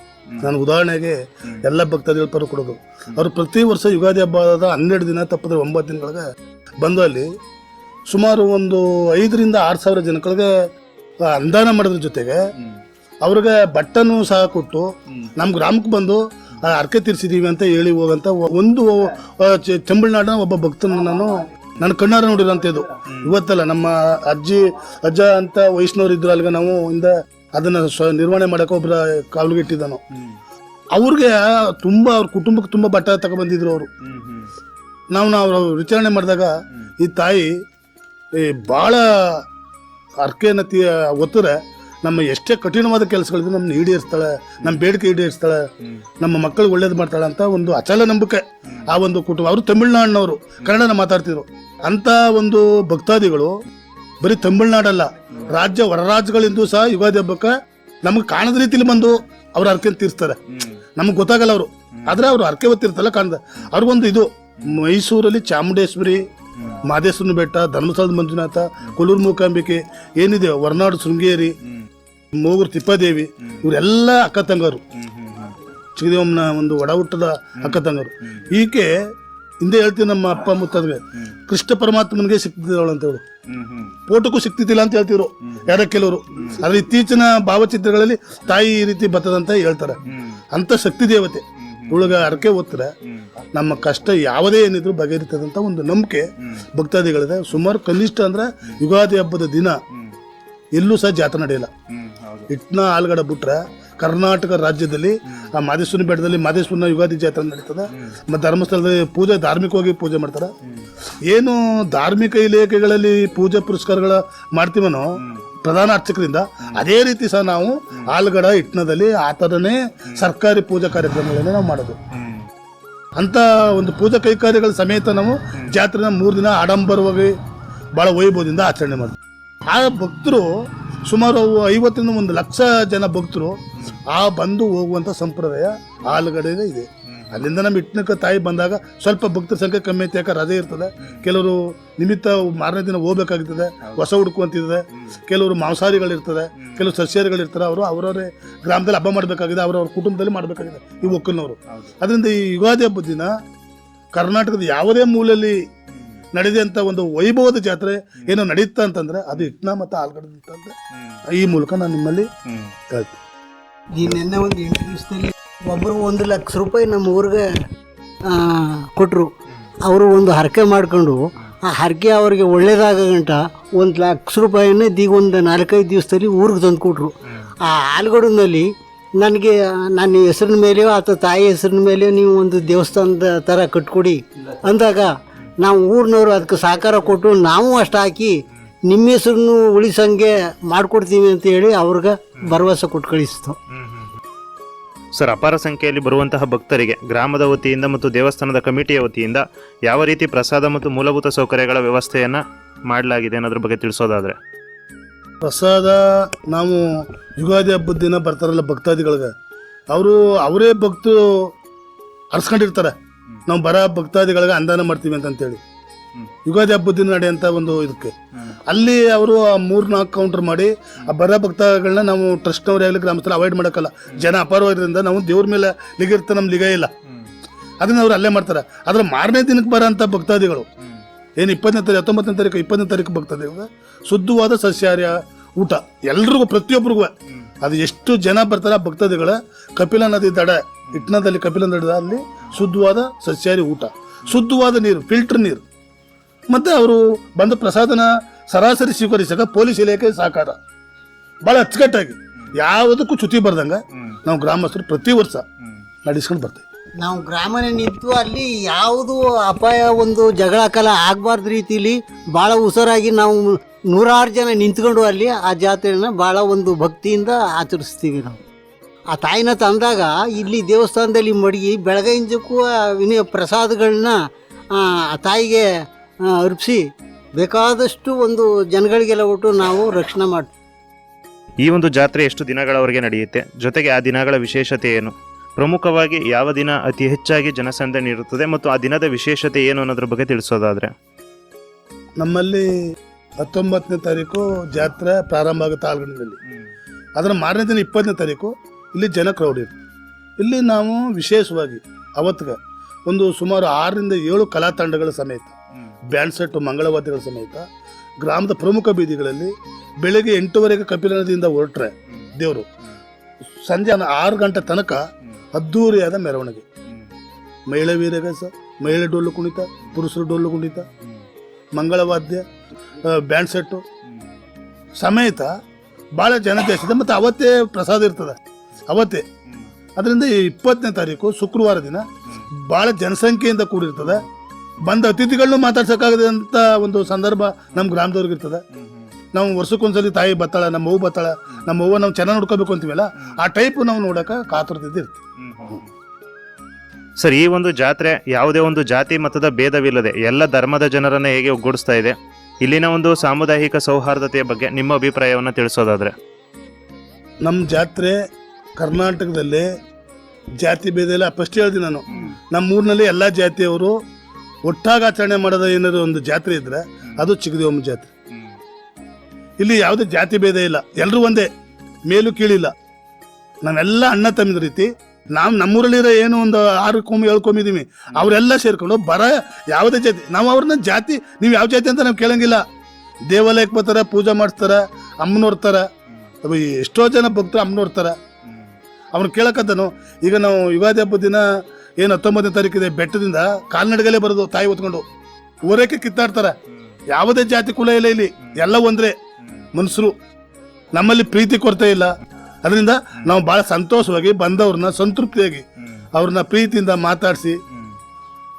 ನಾನು ಉದಾಹರಣೆಗೆ ಎಲ್ಲ ಭಕ್ತಾದಿಗಳ ಪರ ಕೊಡೋದು, ಅವರು ಪ್ರತಿ ವರ್ಷ ಯುಗಾದಿ ಹಬ್ಬದ 12 ದಿನ ತಪ್ಪದ್ರೆ 9 ದಿನಗಳಿಗೆ ಬಂದು ಅಲ್ಲಿ ಸುಮಾರು ಒಂದು 5,000 ರಿಂದ 6,000 ಜನಗಳಿಗೆ ಅನುದಾನ ಮಾಡೋದ್ರ ಜೊತೆಗೆ ಅವ್ರಿಗೆ ಬಟ್ಟನ್ನು ಸಹ ಕೊಟ್ಟು ನಮ್ಮ ಗ್ರಾಮಕ್ಕೆ ಬಂದು ಹರಕೆ ತೀರಿಸಿದೀವಿ ಅಂತ ಹೇಳಿ ಹೋಗಂತ ಒಂದು ತಮಿಳ್ನಾಡಿನ ಒಬ್ಬ ಭಕ್ತನ ನಾನು ಕಣ್ಣಾರ ನೋಡಿರೋಂಥದ್ದು. ಇವತ್ತಲ್ಲ, ನಮ್ಮ ಅಜ್ಜ ಅಂತ ವಯಸ್ಸಿನವ್ರು ಇದ್ರು ಅಲ್ಲಿಗೆ ನಾವು ಅದನ್ನ ನಿರ್ವಹಣೆ ಮಾಡಕ್ಕೆ ಒಬ್ಬರ ಕಾವಲಿಗೆ ಇಟ್ಟಿದ್ದಾನು. ಅವ್ರಿಗೆ ತುಂಬಾ ಅವ್ರ ಕುಟುಂಬಕ್ಕೆ ತುಂಬಾ ಬಟ್ಟೆ ತಗೊಂಡ್ಬಂದಿದ್ರು ಅವರು. ನಾವು ವಿಚಾರಣೆ ಮಾಡಿದಾಗ ಈ ತಾಯಿ ಭಾಳ ಹರಕೆಯನ್ನು ಒತ್ತರೆ ನಮ್ಮ ಎಷ್ಟೇ ಕಠಿಣವಾದ ಕೆಲಸಗಳಿದ್ರು ನಮ್ಮನ್ನ ಈಡೇರಿಸ್ತಾಳೆ, ನಮ್ಮ ಬೇಡಿಕೆ ಈಡೇರಿಸ್ತಾಳೆ, ನಮ್ಮ ಮಕ್ಕಳಿಗೆ ಒಳ್ಳೇದು ಮಾಡ್ತಾಳೆ ಅಂತ ಒಂದು ಅಚಲ ನಂಬಿಕೆ ಆ ಒಂದು ಕುಟುಂಬ. ಅವರು ತಮಿಳ್ನಾಡಿನವರು, ಕನ್ನಡನ ಮಾತಾಡ್ತಿದ್ರು. ಅಂತ ಒಂದು ಭಕ್ತಾದಿಗಳು ಬರೀ ತಮಿಳ್ನಾಡಲ್ಲ, ರಾಜ್ಯ ಹೊರ ರಾಜ್ಯಗಳಿಂದ ಸಹ ಯುಗಾದಿ ಹಬ್ಬಕ್ಕೆ ನಮ್ಗೆ ಕಾಣದ ರೀತಿಲಿ ಬಂದು ಅವ್ರ ಹರಕೆ ತೀರಿಸ್ತಾರೆ. ನಮ್ಗೆ ಗೊತ್ತಾಗಲ್ಲ ಅವರು, ಆದ್ರೆ ಅವ್ರು ಹರಕೆ ಹೊತ್ತಿರ್ತಲ್ಲ ಕಾಣದ. ಅವ್ರಿಗೊಂದು ಇದು ಮೈಸೂರಲ್ಲಿ ಚಾಮುಂಡೇಶ್ವರಿ, ಮಾದೇಶ್ವರನ ಬೆಟ್ಟ, ಧರ್ಮಸ್ಥಳದ ಮಂಜುನಾಥ, ಕೊಲ್ಲೂರು ಮೂಕಾಂಬಿಕೆ ಏನಿದೆ, ಹೊರನಾಡು ಶೃಂಗೇರಿ, ಮೂಗೂರು ತಿಪ್ಪಾದೇವಿ, ಇವರೆಲ್ಲ ಅಕ್ಕ ತಂಗರು, ಚಿಗದೇವಮ್ಮನ ಒಂದು ಒಡ ಹುಟ್ಟದ ಅಕ್ಕ ತಂಗರು. ಈಕೆ ಹಿಂದೆ ಹೇಳ್ತೀವಿ ನಮ್ಮ ಅಪ್ಪ ಮುತ್ತದ್ಗೆ ಕೃಷ್ಣ ಪರಮಾತ್ಮನಿಗೆ ಸಿಕ್ತಿದ್ದವಳು ಅಂತ ಹೇಳು, ಫೋಟೋಕ್ಕೂ ಸಿಕ್ತಿದ್ದಿಲ್ಲ ಅಂತ ಹೇಳ್ತಿದ್ರು ಯಾರ ಕೆಲವರು. ಆದ್ರೆ ಇತ್ತೀಚಿನ ಭಾವಚಿತ್ರಗಳಲ್ಲಿ ತಾಯಿ ಈ ರೀತಿ ಬರ್ತದಂತ ಹೇಳ್ತಾರೆ. ಅಂತ ಶಕ್ತಿ ದೇವತೆ ಉಳಗ ಹರಕೆ ಹೊತ್ತರೆ ನಮ್ಮ ಕಷ್ಟ ಯಾವುದೇ ಏನಿದ್ರು ಬಗೆಹರಿತದಂತ ಒಂದು ನಂಬಿಕೆ ಭಕ್ತಾದಿಗಳಿದೆ. ಸುಮಾರು ಕನಿಷ್ಠ ಅಂದ್ರೆ ಯುಗಾದಿ ಹಬ್ಬದ ದಿನ ಎಲ್ಲೂ ಸಹ ಜಾತ್ರೆ ನಡೆಯಲ್ಲ. ಇಟ್ನ ಆಲ್ಗಡೆ ಬಿಟ್ರೆ ಕರ್ನಾಟಕ ರಾಜ್ಯದಲ್ಲಿ ಆ ಮಾದೇಶ್ವರನ ಬೆಟ್ಟದಲ್ಲಿ ಮಾದೇಶ್ವರನ ಯುಗಾದಿ ಜಾತ್ರೆ ನಡೀತದೆ. ಮತ್ತು ಧರ್ಮಸ್ಥಳದಲ್ಲಿ ಪೂಜೆ, ಧಾರ್ಮಿಕವಾಗಿ ಪೂಜೆ ಮಾಡ್ತಾರೆ. ಏನು ಧಾರ್ಮಿಕ ಇಲಾಖೆಗಳಲ್ಲಿ ಪೂಜೆ ಪುರಸ್ಕಾರಗಳ ಮಾಡ್ತೀವನೋ ಪ್ರಧಾನ ಅರ್ಚಕರಿಂದ, ಅದೇ ರೀತಿ ಸಹ ನಾವು ಆಲ್ಗಡ ಇಟ್ನದಲ್ಲಿ ಆ ಥರನೇ ಸರ್ಕಾರಿ ಪೂಜಾ ಕಾರ್ಯಕ್ರಮಗಳನ್ನೇ ನಾವು ಮಾಡೋದು. ಅಂತ ಒಂದು ಪೂಜಾ ಕೈಕಾರ್ಯಗಳ ಸಮೇತ ನಾವು ಜಾತ್ರೆನ 3 ದಿನ ಆಡಂಬರವಾಗಿ ಭಾಳ ವೈಭವದಿಂದ ಆಚರಣೆ ಮಾಡ್ತೀವಿ. ಆ ಭಕ್ತರು ಸುಮಾರು 50 ರಿಂದ 1 ಲಕ್ಷ ಜನ ಭಕ್ತರು ಬಂದು ಹೋಗುವಂಥ ಸಂಪ್ರದಾಯ ಆಲಗಡೆಗೆ ಇದೆ. ಅಲ್ಲಿಂದ ನಮ್ಮ ಇಟ್ನಕ್ಕೆ ತಾಯಿ ಬಂದಾಗ ಸ್ವಲ್ಪ ಭಕ್ತರ ಸಂಖ್ಯೆ ಕಮ್ಮಿ ಐತೆ, ಯಾಕೆ ರಜೆ ಇರ್ತದೆ. ಕೆಲವರು ನಿಮಿತ್ತ ಮಾರನೇ ದಿನ ಹೋಗ್ಬೇಕಾಗ್ತದೆ, ಹೊಸ ಹುಡುಕುವಂತಿದೆ. ಕೆಲವರು ಮಾಂಸಾಹಾರಿಗಳಿರ್ತದೆ, ಕೆಲವು ಸಸ್ಯಾಹಾರಿಗಳಿರ್ತಾರೆ. ಅವರು ಅವರವರೇ ಗ್ರಾಮದಲ್ಲಿ ಹಬ್ಬ ಮಾಡಬೇಕಾಗಿದೆ, ಅವರವ್ರ ಕುಟುಂಬದಲ್ಲಿ ಮಾಡಬೇಕಾಗಿದೆ ಈ ಒಕ್ಕಲಿನವರು. ಅದರಿಂದ ಈ ಯುಗಾದಿ ಹಬ್ಬದ ದಿನ ಕರ್ನಾಟಕದ ಯಾವುದೇ ಮೂಲೆಯಲ್ಲಿ ನಡೆದಂಥ ಒಂದು ವೈಭವದ ಜಾತ್ರೆ ಏನೋ ನಡೆಯುತ್ತಾ ಅಂತಂದ್ರೆ ಅದು ಇಟ್ನ ಮತ್ತು ಆಲ್ಗಡೆ ಅಂತಂದ್ರೆ ಈ ಮೂಲಕ ನಾನು ನಿಮ್ಮಲ್ಲಿ ಹೇಳ್ತೀನಿ. ಈ ನೆನ್ನೆ ಒಂದು ಇಂಟರ್ವ್ಯೂಸ್ನಲ್ಲಿ ಒಬ್ಬರು 1 ಲಕ್ಷ ರೂಪಾಯಿ ನಮ್ಮ ಊರಿಗೆ ಕೊಟ್ಟರು. ಅವರು ಒಂದು ಹರಕೆ ಮಾಡ್ಕೊಂಡು ಆ ಹರಕೆ ಅವರಿಗೆ ಒಳ್ಳೇದಾಗ ಗಂಟ 1 ಲಕ್ಷ ರೂಪಾಯಿನ ಇದೀಗ ಒಂದು 4-5 ದಿವಸದಲ್ಲಿ ಊರಿಗೆ ತಂದು ಕೊಟ್ಟರು. ಆ ಆಲ್ಗಡನಲ್ಲಿ ನನಗೆ ನನ್ನ ಹೆಸರಿನ ಮೇಲೆಯೋ ಅಥವಾ ತಾಯಿ ಹೆಸರಿನ ಮೇಲೆಯೋ ನೀವು ಒಂದು ದೇವಸ್ಥಾನದ ಥರ ಕಟ್ಕೊಡಿ ಅಂದಾಗ ನಾವು ಊರಿನವರು ಅದಕ್ಕೆ ಸಹಕಾರ ಕೊಟ್ಟು ನಾವು ಅಷ್ಟು ಹಾಕಿ ನಿಮ್ಮ ಹೆಸರನ್ನು ಉಳಿಸಂಗೆ ಮಾಡಿಕೊಡ್ತೀವಿ ಅಂತ ಹೇಳಿ ಅವ್ರಿಗೆ ಭರವಸೆ ಕೊಟ್ಟು ಕಳಿಸ್ತು. ಸರ್, ಅಪಾರ ಸಂಖ್ಯೆಯಲ್ಲಿ ಬರುವಂತಹ ಭಕ್ತರಿಗೆ ಗ್ರಾಮದ ವತಿಯಿಂದ ಮತ್ತು ದೇವಸ್ಥಾನದ ಕಮಿಟಿಯ ವತಿಯಿಂದ ಯಾವ ರೀತಿ ಪ್ರಸಾದ ಮತ್ತು ಮೂಲಭೂತ ಸೌಕರ್ಯಗಳ ವ್ಯವಸ್ಥೆಯನ್ನು ಮಾಡಲಾಗಿದೆ ಅನ್ನೋದ್ರ ಬಗ್ಗೆ ತಿಳಿಸೋದಾದರೆ. ಪ್ರಸಾದ ನಾವು ಯುಗಾದಿ ಹಬ್ಬದ ದಿನ ಬರ್ತಾರಲ್ಲ ಭಕ್ತಾದಿಗಳಿಗೆ, ಅವರೇ ಭಕ್ತರು ಅರ್ಸ್ಕೊಂಡಿರ್ತಾರೆ. ನಾವು ಬರೋ ಭಕ್ತಾದಿಗಳಿಗೆ ಅನುದಾನ ಮಾಡ್ತೀವಿ ಅಂತೇಳಿ ಯುಗಾದಿ ಹಬ್ಬದ ದಿನ ನಡೆಯುವಂಥ ಒಂದು ಇದಕ್ಕೆ ಅಲ್ಲಿ ಅವರು 3-4 ಕೌಂಟರ್ ಮಾಡಿ ಆ ಬರೋ ಭಕ್ತಾದಿಗಳನ್ನ ನಾವು ಟ್ರಸ್ಟ್ನವ್ರು ಆಗಲಿ ಗ್ರಾಮಸ್ಥರು ಅವಾಯ್ಡ್ ಮಾಡೋಕ್ಕಲ್ಲ. ಜನ ಅಪಾರವಾಗಿರೋದ್ರಿಂದ ನಾವು ದೇವ್ರ ಮೇಲೆ ಲಿಗಿರ್ತ ನಮ್ಮ ಲಿಗ ಇಲ್ಲ, ಅದನ್ನ ಅವ್ರು ಅಲ್ಲೇ ಮಾಡ್ತಾರೆ. ಆದ್ರೆ ಮಾರನೇ ದಿನಕ್ಕೆ ಬರೋಂಥ ಭಕ್ತಾದಿಗಳು ಏನು 20ನೇ ತಾರೀಕು 19ನೇ ತಾರೀಕು 20ನೇ ತಾರೀಕು ಭಕ್ತಾದಿಗಳು ಶುದ್ಧವಾದ ಸಸ್ಯಾಹಾರ ಊಟ ಎಲ್ರಿಗೂ ಪ್ರತಿಯೊಬ್ಬರಿಗೂ. ಅದು ಎಷ್ಟು ಜನ ಬರ್ತಾರೆ ಭಕ್ತಾದಿಗಳ ಕಪಿಲ ನದಿ ದಡ ಇಟ್ನದಲ್ಲಿ ಕಪಿಲ ನದಿ ಅಲ್ಲಿ ಶುದ್ಧವಾದ ಸಸ್ಯಾಹಾರಿ ಊಟ, ಶುದ್ಧವಾದ ನೀರು, ಫಿಲ್ಟರ್ ನೀರು, ಮತ್ತು ಅವರು ಬಂದ ಪ್ರಸಾದನ ಸರಾಸರಿ ಸ್ವೀಕರಿಸಾಗ ಪೊಲೀಸ್ ಇಲಾಖೆ ಸಹಕಾರ ಭಾಳ ಅಚ್ಚುಕಟ್ಟಾಗಿ ಯಾವುದಕ್ಕೂ ಚ್ಯುತಿ ಬರ್ದಂಗೆ ನಾವು ಗ್ರಾಮಸ್ಥರು ಪ್ರತಿ ವರ್ಷ ನಡೆಸ್ಕೊಂಡು ಬರ್ತೀವಿ. ನಾವು ಗ್ರಾಮನೇ ನಿಂತು ಅಲ್ಲಿ ಯಾವುದು ಅಪಾಯ ಒಂದು ಜಗಳ ಕಲ ಆಗಬಾರ್ದು ರೀತಿಲಿ ಭಾಳ ಹುಷಾರಾಗಿ ನಾವು 100 ಜನ ನಿಂತ್ಕೊಂಡು ಅಲ್ಲಿ ಆ ಜಾತ್ರೆನ ಭಾಳ ಒಂದು ಭಕ್ತಿಯಿಂದ ಆಚರಿಸ್ತೀವಿ ನಾವು. ಆ ತಾಯಿನ ತಂದಾಗ ಇಲ್ಲಿ ದೇವಸ್ಥಾನದಲ್ಲಿ ಮಡಗಿ ಬೆಳಗಿಂಜಕ್ಕೂ ವಿನಯ ಪ್ರಸಾದಗಳನ್ನ ಆ ತಾಯಿಗೆ ಅರ್ಪಿಸಿ ಬೇಕಾದಷ್ಟು ಒಂದು ಜನಗಳಿಗೆಲ್ಲ ಒಟ್ಟು ನಾವು ರಕ್ಷಣೆ ಮಾಡ್ತೀವಿ. ಈ ಒಂದು ಜಾತ್ರೆ ಎಷ್ಟು ದಿನಗಳವರೆಗೆ ನಡೆಯುತ್ತೆ, ಜೊತೆಗೆ ಆ ದಿನಗಳ ವಿಶೇಷತೆ ಏನು, ಪ್ರಮುಖವಾಗಿ ಯಾವ ದಿನ ಅತಿ ಹೆಚ್ಚಾಗಿ ಜನಸಂದಣಿ ಇರುತ್ತದೆ ಮತ್ತು ಆ ದಿನದ ವಿಶೇಷತೆ ಏನು ಅನ್ನೋದ್ರ ಬಗ್ಗೆ ತಿಳಿಸೋದಾದ್ರೆ? ನಮ್ಮಲ್ಲಿ 19ನೇ ತಾರೀಕು ಜಾತ್ರೆ ಪ್ರಾರಂಭ ಆಗುತ್ತೆ ಆಲ್ಗಡದಲ್ಲಿ. ಅದರ ಮಾರನೇ ದಿನ 20ನೇ ತಾರೀಕು ಇಲ್ಲಿ ಜನ ಕ್ರೌಡ್ ಇರುತ್ತೆ. ಇಲ್ಲಿ ನಾವು ವಿಶೇಷವಾಗಿ ಅವತ್ತಿಗೆ ಒಂದು ಸುಮಾರು 6ರಿಂದ 7 ಕಲಾ ತಂಡಗಳ ಸಮೇತ, ಬ್ಯಾಂಡ್ ಸೆಟ್ಟು, ಮಂಗಳವಾದ್ಯಗಳ ಸಮೇತ ಗ್ರಾಮದ ಪ್ರಮುಖ ಬೀದಿಗಳಲ್ಲಿ ಬೆಳಗ್ಗೆ 8:30 ಕಪಿಲನದಿಯಿಂದ ಹೊರಟ್ರೆ ದೇವರು ಸಂಜೆ 6 ಗಂಟೆ ತನಕ ಅದ್ದೂರಿಯಾದ ಮೆರವಣಿಗೆ. ಮಹಿಳೆ ವೀರಗಾಸ, ಮಹಿಳೆ ಡೊಳ್ಳು ಕುಣಿತ, ಪುರುಷರು ಡೊಳ್ಳು ಕುಣಿತ, ಮಂಗಳವಾದ್ಯ, ಬ್ಯಾಂಡ್ ಸೆಟ್ಟು ಸಮೇತ ಭಾಳ ಜನ ಜಾಸ್ತಿ. ಮತ್ತು ಅವತ್ತೇ ಪ್ರಸಾದ ಇರ್ತದೆ ಅವತ್ತೇ. ಅದರಿಂದ 20ನೇ ತಾರೀಕು ಶುಕ್ರವಾರ ದಿನ ಭಾಳ ಜನಸಂಖ್ಯೆಯಿಂದ ಕೂಡಿರ್ತದೆ. ಬಂದ ಅತಿಥಿಗಳನ್ನು ಮಾತಾಡ್ಸೋಕ್ಕಾಗದೆ ಅಂತ ಒಂದು ಸಂದರ್ಭ ನಮ್ಮ ಗ್ರಾಮದವ್ರಿಗೆ ಇರ್ತದೆ. ನಾವು ವರ್ಷಕ್ಕೊಂದ್ಸಲಿ ತಾಯಿ ಬತ್ತಾಳ, ನಮ್ಮ ಅವ್ವ ಬತ್ತಾಳ, ನಮ್ಮ ಅವ್ವ ನಾವು ಚೆನ್ನಾಗಿ ನೋಡ್ಕೋಬೇಕು ಅಂತೀವಲ್ಲ, ಆ ಟೈಪ್ ನಾವು ನೋಡೋಕೆ ಕಾತುರದಿಂದ ಇರ್ತೀವಿ. ಸರ್, ಈ ಒಂದು ಜಾತ್ರೆ ಯಾವುದೇ ಒಂದು ಜಾತಿ ಮತದ ಭೇದವಿಲ್ಲದೆ ಎಲ್ಲ ಧರ್ಮದ ಜನರನ್ನ ಹೇಗೆ ಒಗ್ಗೂಡಿಸ್ತಾ ಇದೆ? ಇಲ್ಲಿನ ಒಂದು ಸಾಮುದಾಯಿಕ ಸೌಹಾರ್ದತೆಯ ಬಗ್ಗೆ ನಿಮ್ಮ ಅಭಿಪ್ರಾಯವನ್ನು ತಿಳಿಸೋದಾದ್ರೆ? ನಮ್ಮ ಜಾತ್ರೆ ಕರ್ನಾಟಕದಲ್ಲಿ ಜಾತಿ ಭೇದ ಇಲ್ಲ. ಫಸ್ಟ್ ಹೇಳ್ತೀನಿ ನಾನು, ನಮ್ಮ ಊರಿನಲ್ಲಿ ಎಲ್ಲ ಜಾತಿಯವರು ಒಟ್ಟಾಗಿ ಆಚರಣೆ ಮಾಡೋದು ಏನಾದ್ರು ಒಂದು ಜಾತ್ರೆ ಇದ್ರೆ ಅದು ಚಿಕ್ಕದೇವಮ್ಮ ಜಾತ್ರೆ. ಇಲ್ಲಿ ಯಾವುದೇ ಜಾತಿ ಭೇದ ಇಲ್ಲ, ಎಲ್ಲರೂ ಒಂದೇ, ಮೇಲೂ ಕೀಳಿಲ್ಲ. ನಾವೆಲ್ಲ ಅಣ್ಣ ತಮ್ಮಿದ ರೀತಿ. ನಾವು ನಮ್ಮೂರಲ್ಲಿರೋ ಏನು ಒಂದು 6 ಕೋಮಿ 7 ಕೋಮಿ ಇದೀವಿ, ಅವರೆಲ್ಲ ಸೇರ್ಕೊಂಡು ಯಾವುದೇ ಜಾತಿ, ನಾವು ಅವ್ರನ್ನ ಜಾತಿ ನೀವು ಯಾವ ಜಾತಿ ಅಂತ ನಾವು ಕೇಳಂಗಿಲ್ಲ. ದೇವಾಲಯಕ್ಕೆ ಬರ್ತಾರೆ, ಪೂಜೆ ಮಾಡಿಸ್ತಾರೆ, ಅಮ್ಮನೋರ್ತಾರ, ಎಷ್ಟೋ ಜನ ಭಕ್ತರು ಅಮ್ಮನೋರ್ತಾರ. ಅವ್ರನ್ನ ಕೇಳಕ್ಕಂತನು. ಈಗ ನಾವು ಯುಗಾದಿ ಹಬ್ಬದ ದಿನ ಏನು 19ನೇ ತಾರೀಕಿದೆ, ಬೆಟ್ಟದಿಂದ ಕಾಲ್ನಡಿಗೆಲೇ ಬರೋದು ತಾಯಿ ಹೊತ್ಕೊಂಡು ಊರಕ್ಕೆ ಕಿತ್ತಾಡ್ತಾರೆ. ಯಾವುದೇ ಜಾತಿ ಕುಲ ಇಲ್ಲ, ಇಲ್ಲಿ ಎಲ್ಲ ಒಂದ್ರೆ ಮನುಷ್ಯರು. ನಮ್ಮಲ್ಲಿ ಪ್ರೀತಿ ಕೊರತೆ ಇಲ್ಲ. ಅದರಿಂದ ನಾವು ಭಾಳ ಸಂತೋಷವಾಗಿ ಬಂದವ್ರನ್ನ ಸಂತೃಪ್ತಿಯಾಗಿ ಅವ್ರನ್ನ ಪ್ರೀತಿಯಿಂದ ಮಾತಾಡಿಸಿ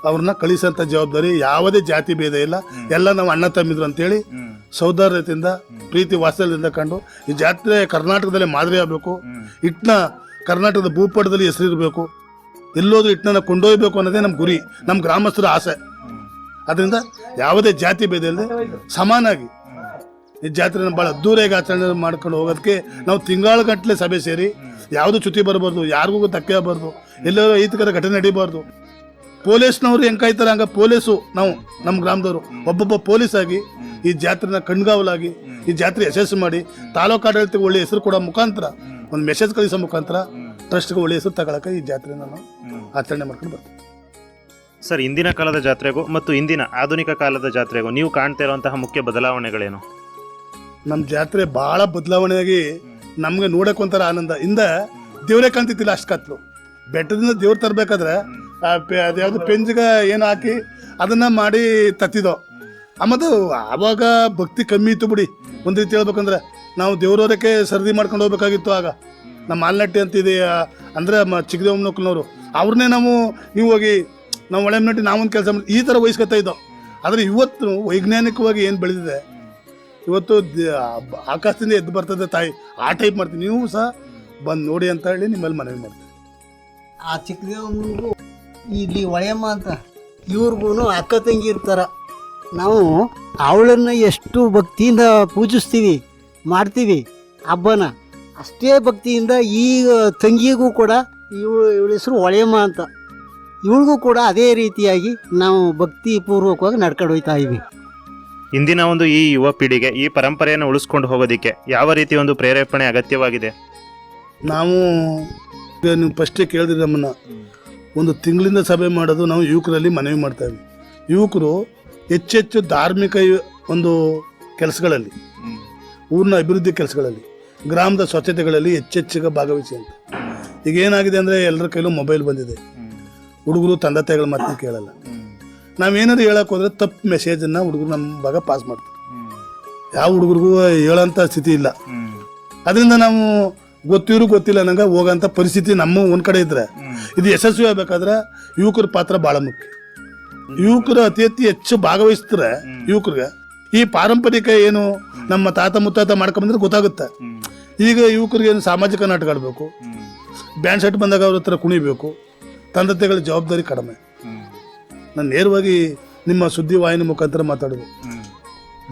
ಅವ್ರನ್ನ ಕಳಿಸೋಂಥ ಜವಾಬ್ದಾರಿ. ಯಾವುದೇ ಜಾತಿ ಭೇದ ಇಲ್ಲ, ಎಲ್ಲ ನಾವು ಅಣ್ಣ ತಮ್ಮಿದ್ರು ಅಂತೇಳಿ ಸೌಹಾರ್ದತೆಯಿಂದ ಪ್ರೀತಿ ವಾತ್ಸಲ್ಯದಿಂದ ಕಂಡು ಈ ಜಾತ್ರೆ ಕರ್ನಾಟಕದಲ್ಲಿ ಮಾದರಿ ಆಗಬೇಕು. ಹಿಟ್ಟನ್ನ ಕರ್ನಾಟಕದ ಭೂಪಟದಲ್ಲಿ ಹೆಸರಿರಬೇಕು, ಎಲ್ಲೋದ್ರೂ ಹಿಟ್ಟನ್ನ ಕೊಂಡೊಯ್ಯಬೇಕು ಅನ್ನೋದೇ ನಮ್ಮ ಗುರಿ, ನಮ್ಮ ಗ್ರಾಮಸ್ಥರ ಆಸೆ. ಅದರಿಂದ ಯಾವುದೇ ಜಾತಿ ಭೇದ ಇಲ್ಲದೆ ಸಮಾನಾಗಿ ಈ ಜಾತ್ರೆನ ಭಾಳ ಅದ್ದೂರಿಯಾಗಿ ಆಚರಣೆ ಮಾಡ್ಕೊಂಡು ಹೋಗೋದಕ್ಕೆ ನಾವು ತಿಂಗಳ ಸಭೆ ಸೇರಿ ಯಾವುದು ಚ್ಯುತಿ ಬರಬಾರ್ದು, ಯಾರಿಗೂ ಧಕ್ಕೆ ಆಗಬಾರ್ದು, ಎಲ್ಲರೂ ಅಹಿತಕರ ಘಟನೆ ನಡೀಬಾರ್ದು. ಪೊಲೀಸ್ನವ್ರು ಹೆಂಗೆ ಕಾಯ್ತಾರೆ ಹಂಗೆ ಪೊಲೀಸು ನಾವು ನಮ್ಮ ಗ್ರಾಮದವರು ಒಬ್ಬೊಬ್ಬ ಪೊಲೀಸ್ ಆಗಿ ಈ ಜಾತ್ರೆನ ಕಣ್ಗಾವಲಾಗಿ ಈ ಜಾತ್ರೆ ಯಶಸ್ಸು ಮಾಡಿ ತಾಲೂಕು ಆಡಳಿತಕ್ಕೆ ಒಳ್ಳೆ ಹೆಸರು ಕೊಡೋ ಮುಖಾಂತರ, ಒಂದು ಮೆಸೇಜ್ ಕಳಿಸೋ ಮುಖಾಂತರ ಟ್ರಸ್ಟ್ಗೆ ಒಳ್ಳೆ ಹೆಸರು ತಗೊಳಕ್ಕೆ ಈ ಜಾತ್ರೆನ ನಾವು ಆಚರಣೆ ಮಾಡ್ಕೊಂಡು ಬರ್ತೀವಿ. ಸರ್, ಇಂದಿನ ಕಾಲದ ಜಾತ್ರೆಗೂ ಮತ್ತು ಇಂದಿನ ಆಧುನಿಕ ಕಾಲದ ಜಾತ್ರೆಗೂ ನೀವು ಕಾಣ್ತಾ ಇರುವಂತಹ ಮುಖ್ಯ ಬದಲಾವಣೆಗಳೇನು? ನಮ್ಮ ಜಾತ್ರೆ ಭಾಳ ಬದಲಾವಣೆಯಾಗಿ ನಮಗೆ ನೋಡೋಕೆ ಒಂಥರ ಆನಂದ. ಇಂದ ದೇವರೇ ಕಾಣ್ತಿತ್ತಿಲ್ಲ, ಅಷ್ಟು ಕತ್ಲು. ಬೆಟ್ಟದಿಂದ ದೇವ್ರು ತರಬೇಕಾದ್ರೆ ಅದ್ಯಾವುದು ಪೆಂಜಿಗೆ ಏನು ಹಾಕಿ ಅದನ್ನು ಮಾಡಿ ತತ್ತಿದ್ದೋ. ಆಮದು ಆವಾಗ ಭಕ್ತಿ ಕಮ್ಮಿ ಇತ್ತು ಬಿಡಿ. ಒಂದು ರೀತಿ ಹೇಳ್ಬೇಕಂದ್ರೆ ನಾವು ದೇವ್ರವರಕ್ಕೆ ಸರದಿ ಮಾಡ್ಕೊಂಡು ಹೋಗ್ಬೇಕಾಗಿತ್ತು. ಆಗ ನಮ್ಮ ಮಾಲ್ನಟ್ಟಿ ಅಂತಿದೆ ಅಂದರೆ ಚಿಕ್ಕದೇವಮ್ಮನವ್ರು, ಅವ್ರನ್ನೇ ನೀವು ಹೋಗಿ ನಾವು ಒಳೆಮನಟ್ಟಿ ನಾವೊಂದು ಕೆಲಸ ಮಾಡಿ ಈ ಥರ ವಹಿಸ್ಕೊತಾ ಇದ್ದೋ. ಆದರೆ ಇವತ್ತು ವೈಜ್ಞಾನಿಕವಾಗಿ ಏನು ಬೆಳೆದಿದೆ, ಇವತ್ತು ಆಕಾಶದಿಂದ ಎದ್ದು ಬರ್ತದೆ ತಾಯಿ, ಆ ಟೈಪ್ ಮಾಡ್ತೀವಿ. ನೀವು ಸಹ ಬಂದು ನೋಡಿ ಅಂತ ಹೇಳಿ ನಿಮ್ಮಲ್ಲಿ ಮನವಿ ಮಾಡ್ತೀವಿ. ಆ ಚಿಕ್ಕದೇವನಿಗೂ ಇಲ್ಲಿ ಒಳೆಯಮ್ಮ ಅಂತ ಇವ್ರಿಗೂ ಅಕ್ಕ ತಂಗಿ ಇರ್ತಾರೆ. ನಾವು ಅವಳನ್ನು ಎಷ್ಟು ಭಕ್ತಿಯಿಂದ ಪೂಜಿಸ್ತೀವಿ ಮಾಡ್ತೀವಿ ಹಬ್ಬನ, ಅಷ್ಟೇ ಭಕ್ತಿಯಿಂದ ಈ ತಂಗಿಗೂ ಕೂಡ ಇವಳ ಹೆಸರು ಒಳೆಯಮ್ಮ ಅಂತ, ಇವಳಿಗೂ ಕೂಡ ಅದೇ ರೀತಿಯಾಗಿ ನಾವು ಭಕ್ತಿಪೂರ್ವಕವಾಗಿ ನಡ್ಕೊಂಡು ಹೋಗ್ತಾ ಇದ್ದೀವಿ. ಇಂದಿನ ಒಂದು ಈ ಯುವ ಪೀಳಿಗೆ ಈ ಪರಂಪರೆಯನ್ನು ಉಳಿಸ್ಕೊಂಡು ಹೋಗೋದಕ್ಕೆ ಯಾವ ರೀತಿ ಒಂದು ಪ್ರೇರೇಪಣೆ ಅಗತ್ಯವಾಗಿದೆ? ನಾವು ನೀವು ಫಸ್ಟೇ ಕೇಳಿದ್ರಿ ನಮ್ಮನ್ನು, ಒಂದು ತಿಂಗಳಿಂದ ಸಭೆ ಮಾಡೋದು ನಾವು ಯುವಕರಲ್ಲಿ ಮನವಿ ಮಾಡ್ತಾ ಇದ್ವಿ. ಯುವಕರು ಹೆಚ್ಚೆಚ್ಚು ಧಾರ್ಮಿಕ ಒಂದು ಕೆಲಸಗಳಲ್ಲಿ, ಊರಿನ ಅಭಿವೃದ್ಧಿ ಕೆಲಸಗಳಲ್ಲಿ, ಗ್ರಾಮದ ಸ್ವಚ್ಛತೆಗಳಲ್ಲಿ ಹೆಚ್ಚೆಚ್ಚಿಗೆ ಭಾಗವಹಿಸಿ ಅಂತ. ಈಗ ಏನಾಗಿದೆ ಅಂದರೆ ಎಲ್ಲರ ಕೈಲೂ ಮೊಬೈಲ್ ಬಂದಿದೆ. ಹುಡುಗರು ತಂದೆ ತಾಯಿಗಳ ಮಾತನ್ನ ಕೇಳಲ್ಲ. ನಾವೇನಾದ್ರು ಹೇಳಕ್ಕೆ ಹೋದ್ರೆ ತಪ್ಪು ಮೆಸೇಜನ್ನು ಹುಡುಗರು ನಮ್ಮ ಭಾಗ ಪಾಸ್ ಮಾಡ್ತಾರೆ. ಯಾವ ಹುಡುಗರಿಗೂ ಹೇಳೋಂಥ ಸ್ಥಿತಿ ಇಲ್ಲ. ಅದರಿಂದ ನಾವು ಗೊತ್ತಿರು ಗೊತ್ತಿಲ್ಲ ನಂಗೆ ಹೋಗೋಂಥ ಪರಿಸ್ಥಿತಿ ನಮ್ಮ ಒಂದು ಕಡೆ ಇದ್ರೆ, ಇದು ಯಶಸ್ವಿ ಆಗಬೇಕಾದ್ರೆ ಯುವಕರ ಪಾತ್ರ ಭಾಳ ಮುಖ್ಯ. ಯುವಕರು ಅತಿ ಹೆಚ್ಚು ಭಾಗವಹಿಸಿದ್ರೆ ಯುವಕರಿಗೆ ಈ ಪಾರಂಪರಿಕ ಏನು ನಮ್ಮ ತಾತ ಮುತ್ತಾತ ಮಾಡ್ಕೊಂಬಂದ್ರೆ ಗೊತ್ತಾಗುತ್ತೆ. ಈಗ ಯುವಕರಿಗೆ ಏನು ಸಾಮಾಜಿಕ ನಾಟಕ ಆಡಬೇಕು, ಬ್ಯಾಂಡ್ ಸೆಟ್ ಬಂದಾಗ ಅವ್ರ ಹತ್ರ ಕುಣಿಬೇಕು. ತಂದೆ ತಾಯಿಗಳ ಜವಾಬ್ದಾರಿ ಕಡಿಮೆ. ನಾನು ನೇರವಾಗಿ ನಿಮ್ಮ ಸುದ್ದಿವಾಹಿನಿ ಮುಖಾಂತರ ಮಾತಾಡೋದು.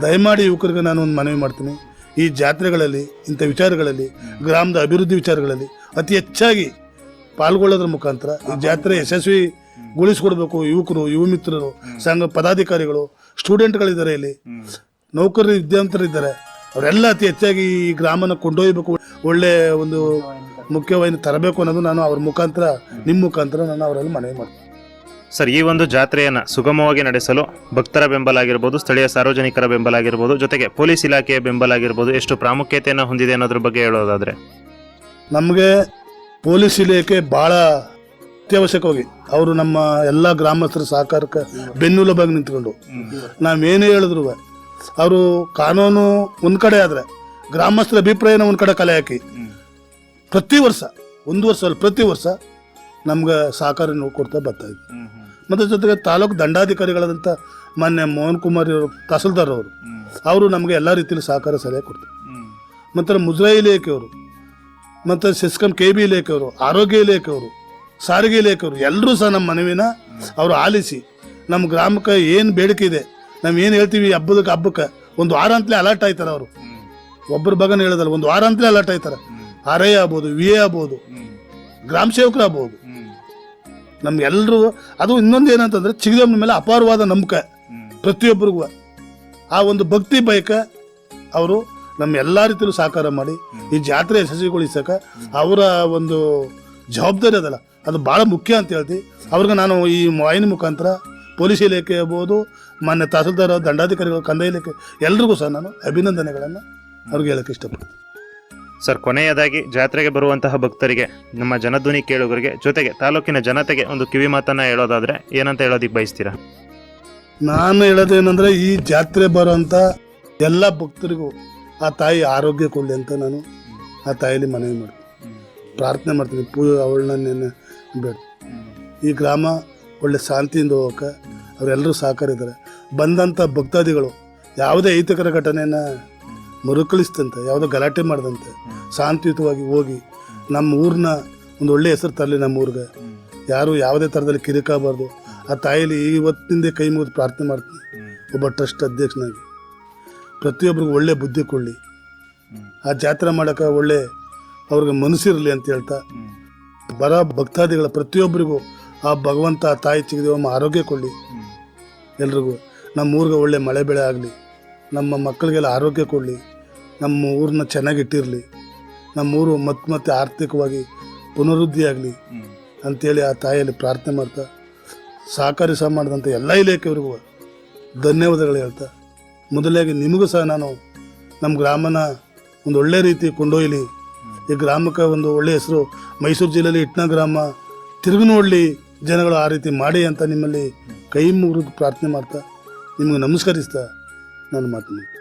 ದಯಮಾಡಿ ಯುವಕರಿಗೆ ನಾನು ಒಂದು ಮನವಿ ಮಾಡ್ತೀನಿ, ಈ ಜಾತ್ರೆಗಳಲ್ಲಿ ಇಂಥ ವಿಚಾರಗಳಲ್ಲಿ ಗ್ರಾಮದ ಅಭಿವೃದ್ಧಿ ವಿಚಾರಗಳಲ್ಲಿ ಅತಿ ಹೆಚ್ಚಾಗಿ ಪಾಲ್ಗೊಳ್ಳೋದ್ರ ಮುಖಾಂತರ ಈ ಜಾತ್ರೆ ಯಶಸ್ವಿಗೊಳಿಸ್ಕೊಡ್ಬೇಕು. ಯುವಕರು, ಯುವ ಮಿತ್ರರು, ಸಂಘ ಪದಾಧಿಕಾರಿಗಳು, ಸ್ಟೂಡೆಂಟ್ಗಳಿದ್ದಾರೆ, ಇಲ್ಲಿ ನೌಕರರು, ವಿದ್ಯಾವಂತರಿದ್ದಾರೆ, ಅವರೆಲ್ಲ ಅತಿ ಹೆಚ್ಚಾಗಿ ಈ ಗ್ರಾಮನ ಕೊಂಡೊಯ್ಯಬೇಕು, ಒಳ್ಳೆ ಒಂದು ಮುಖ್ಯವಾಹಿನಿ ತರಬೇಕು ಅನ್ನೋದು ನಾನು ಅವ್ರ ಮುಖಾಂತರ, ನಿಮ್ಮ ಮುಖಾಂತರ ನಾನು ಅವರಲ್ಲಿ ಮನವಿ ಮಾಡ್ತೀನಿ. ಸರ್, ಈ ಒಂದು ಜಾತ್ರೆಯನ್ನು ಸುಗಮವಾಗಿ ನಡೆಸಲು ಭಕ್ತರ ಬೆಂಬಲ ಆಗಿರ್ಬೋದು, ಸ್ಥಳೀಯ ಸಾರ್ವಜನಿಕರ ಬೆಂಬಲ ಆಗಿರ್ಬೋದು, ಜೊತೆಗೆ ಪೊಲೀಸ್ ಇಲಾಖೆಯ ಬೆಂಬಲ ಆಗಿರ್ಬೋದು, ಎಷ್ಟು ಪ್ರಾಮುಖ್ಯತೆಯನ್ನು ಹೊಂದಿದೆ ಅನ್ನೋದ್ರ ಬಗ್ಗೆ ಹೇಳೋದಾದ್ರೆ, ನಮಗೆ ಪೊಲೀಸ್ ಇಲಾಖೆ ಭಾಳ ಅತ್ಯವಶ್ಯಕವಾಗಿ ಅವರು ನಮ್ಮ ಎಲ್ಲ ಗ್ರಾಮಸ್ಥರ ಸಹಕಾರಕ್ಕೆ ಬೆನ್ನೆಲುಬಾಗಿ ನಿಂತ್ಕೊಂಡು ನಾವೇನೇ ಹೇಳಿದ್ರು ಅವರು ಕಾನೂನು ಒಂದು ಕಡೆ ಆದರೆ ಗ್ರಾಮಸ್ಥರ ಅಭಿಪ್ರಾಯನ ಒಂದು ಕಡೆ ಕಲೆ ಹಾಕಿ ಪ್ರತಿ ವರ್ಷ, ಒಂದು ವರ್ಷ ಅಲ್ಲ ಪ್ರತಿ ವರ್ಷ ನಮ್ಗೆ ಸಹಕಾರ ನಾವು ಕೊಡ್ತಾ ಬರ್ತಾ ಇದ್ವಿ. ಮತ್ತು ಜೊತೆಗೆ ತಾಲೂಕು ದಂಡಾಧಿಕಾರಿಗಳಾದಂಥ ಮಾನ್ಯ ಮೋಹನ್ ಕುಮಾರ್ ತಹಸೀಲ್ದಾರ್ ಅವರು ನಮಗೆ ಎಲ್ಲ ರೀತಿಯಲ್ಲಿ ಸಹಕಾರ ಸಲಹೆ ಕೊಡ್ತಾರೆ. ಮತ್ತು ಮುಜರಾಯಿ ಇಲಾಖೆಯವರು, ಮತ್ತು ಸೆಸ್ಕಾಂ KB ಇಲಾಖೆಯವರು, ಆರೋಗ್ಯ ಇಲಾಖೆಯವರು, ಸಾರಿಗೆ ಇಲಾಖೆಯವರು ಎಲ್ಲರೂ ಸಹ ನಮ್ಮ ಮನವಿನ ಅವರು ಆಲಿಸಿ ನಮ್ಮ ಗ್ರಾಮಕ್ಕೆ ಏನು ಬೇಡಿಕೆ ಇದೆ, ನಾವು ಏನು ಹೇಳ್ತೀವಿ ಹಬ್ಬಕ್ಕೆ ಒಂದು ವಾರ ಅಂತಲೇ ಅಲರ್ಟ್ ಆಯ್ತಾರೆ. ಅವರು ಒಬ್ಬರ ಬಗನ ಹೇಳೋದಲ್ಲ, ಒಂದು ವಾರ ಅಂತಲೇ ಅಲರ್ಟ್ ಆಯ್ತಾರೆ. RI ಆಗ್ಬೋದು, VA ಆಗ್ಬೋದು, ಗ್ರಾಮ ಸೇವಕರು ಆಗ್ಬೋದು, ನಮ್ಗೆಲ್ಲರೂ. ಅದು ಇನ್ನೊಂದು ಏನಂತಂದ್ರೆ ಚಿಗದಮ್ಮನ ಮೇಲೆ ಅಪಾರವಾದ ನಂಬಿಕೆ ಪ್ರತಿಯೊಬ್ಬರಿಗೂ. ಆ ಒಂದು ಭಕ್ತಿ ಬಯಕ ಅವರು ನಮ್ಮ ಎಲ್ಲ ರೀತಿಯಲ್ಲೂ ಸಹಕಾರ ಮಾಡಿ ಈ ಜಾತ್ರೆ ಯಶಸ್ವಿಗೊಳಿಸಕ್ಕೆ ಅವರ ಒಂದು ಜವಾಬ್ದಾರಿ ಅದಲ್ಲ, ಅದು ಭಾಳ ಮುಖ್ಯ ಅಂತ ಹೇಳ್ತೀವಿ. ಅವ್ರಿಗೆ ನಾನು ಈ ವಾಹಿನಿ ಮುಖಾಂತರ ಪೊಲೀಸ್ ಇಲಾಖೆ ಆಗ್ಬೋದು, ಮಾನ್ಯ ತಹಸೀಲ್ದಾರ್, ದಂಡಾಧಿಕಾರಿಗಳು, ಕಂದಾಯ ಇಲಾಖೆ ಎಲ್ರಿಗೂ ಸಹ ನಾನು ಅಭಿನಂದನೆಗಳನ್ನು ಅವ್ರಿಗೆ ಹೇಳಕ್ಕೆ ಇಷ್ಟಪಡ್ತೀನಿ. ಸರ್, ಕೊನೆಯದಾಗಿ ಜಾತ್ರೆಗೆ ಬರುವಂತಹ ಭಕ್ತರಿಗೆ, ನಮ್ಮ ಜನಧ್ವನಿ ಕೇಳುಗರಿಗೆ, ಜೊತೆಗೆ ತಾಲೂಕಿನ ಜನತೆಗೆ ಒಂದು ಕಿವಿ ಮಾತನ್ನ ಹೇಳೋದಾದ್ರೆ ಏನಂತ ಹೇಳೋದಿಕ್ಕೆ ಬಯಸ್ತೀರಾ? ನಾನು ಹೇಳೋದೇನೆಂದ್ರೆ, ಈ ಜಾತ್ರೆ ಬರೋಂಥ ಎಲ್ಲ ಭಕ್ತರಿಗೂ ಆ ತಾಯಿ ಆರೋಗ್ಯ ಕೊಡಲಿ ಅಂತ ನಾನು ಆ ತಾಯಿಯಲ್ಲಿ ಮನವಿ ಮಾಡ್ತೀನಿ, ಪ್ರಾರ್ಥನೆ ಮಾಡ್ತೀನಿ. ಅವಳನ್ನ ಬೇಡ, ಈ ಗ್ರಾಮ ಒಳ್ಳೆ ಶಾಂತಿಯಿಂದ ಹೋಗೋಕೆ ಅವರೆಲ್ಲರೂ ಸಹಕಾರ ಇದ್ದಾರೆ. ಬಂದಂಥ ಭಕ್ತಾದಿಗಳು ಯಾವುದೇ ಅಹಿತಕರ ಘಟನೆಯನ್ನು ಮರುಕಳಿಸ್ತಂತೆ, ಯಾವುದೋ ಗಲಾಟೆ ಮಾಡ್ದಂತೆ ಶಾಂತಿಯುತವಾಗಿ ಹೋಗಿ ನಮ್ಮ ಊರನ್ನ ಒಂದು ಒಳ್ಳೆ ಹೆಸರು ತರಲಿ. ನಮ್ಮ ಊರಿಗೆ ಯಾರು ಯಾವುದೇ ಥರದಲ್ಲಿ ಕಿರಿಕಾಗಬಾರ್ದು. ಆ ತಾಯಿಲಿ ಇವತ್ತಿನಿಂದ ಕೈ ಮುಗಿದು ಪ್ರಾರ್ಥನೆ ಮಾಡ್ತೀನಿ, ಒಬ್ಬ ಟ್ರಸ್ಟ್ ಅಧ್ಯಕ್ಷನಾಗಿ ಪ್ರತಿಯೊಬ್ಬರಿಗೂ ಒಳ್ಳೆ ಬುದ್ಧಿ ಕೊಡಲಿ, ಆ ಜಾತ್ರೆ ಮಾಡೋಕೆ ಒಳ್ಳೆ ಅವ್ರಿಗೆ ಮನಸ್ಸಿರಲಿ ಅಂತ ಹೇಳ್ತಾ, ಬರೋ ಭಕ್ತಾದಿಗಳ ಪ್ರತಿಯೊಬ್ಬರಿಗೂ ಆ ಭಗವಂತ, ಆ ತಾಯಿ ಚಿಗದೇವಮ್ಮ ಆರೋಗ್ಯ ಕೊಡಲಿ. ಎಲ್ರಿಗೂ ನಮ್ಮ ಊರಿಗೆ ಒಳ್ಳೆ ಮಳೆ ಬೆಳೆ ಆಗಲಿ, ನಮ್ಮ ಮಕ್ಕಳಿಗೆಲ್ಲ ಆರೋಗ್ಯ ಕೊಡಲಿ, ನಮ್ಮ ಊರನ್ನ ಚೆನ್ನಾಗಿಟ್ಟಿರಲಿ, ನಮ್ಮೂರು ಮತ್ತೆ ಆರ್ಥಿಕವಾಗಿ ಪುನರುದ್ಧಿ ಆಗಲಿ ಅಂಥೇಳಿ ಆ ತಾಯಿಯಲ್ಲಿ ಪ್ರಾರ್ಥನೆ ಮಾಡ್ತಾ, ಸಹಕಾರಿ ಸಹ ಮಾಡಿದಂಥ ಎಲ್ಲ ಇಲಾಖೆಯವರಿಗೂ ಧನ್ಯವಾದಗಳು ಹೇಳ್ತಾ, ಮೊದಲಾಗಿ ನಿಮಗೂ ಸಹ ನಾನು ನಮ್ಮ ಗ್ರಾಮನ ಒಂದು ಒಳ್ಳೆ ರೀತಿ ಕೊಂಡೊಯ್ಯಲಿ, ಈ ಗ್ರಾಮಕ್ಕೆ ಒಂದು ಒಳ್ಳೆಯ ಹೆಸರು, ಮೈಸೂರು ಜಿಲ್ಲೆಯಲ್ಲಿ ಇಟ್ನ ಗ್ರಾಮ ತಿರುಗನೋಡ್ಲಿ ಜನಗಳು ಆ ರೀತಿ ಮಾಡಿ ಅಂತ ನಿಮ್ಮಲ್ಲಿ ಕೈ ಮುಗಿದು ಪ್ರಾರ್ಥನೆ ಮಾಡ್ತಾ ನಿಮಗೆ ನಮಸ್ಕರಿಸ್ತಾ ನಾನು ಮಾತನಾಡ್ತೀನಿ.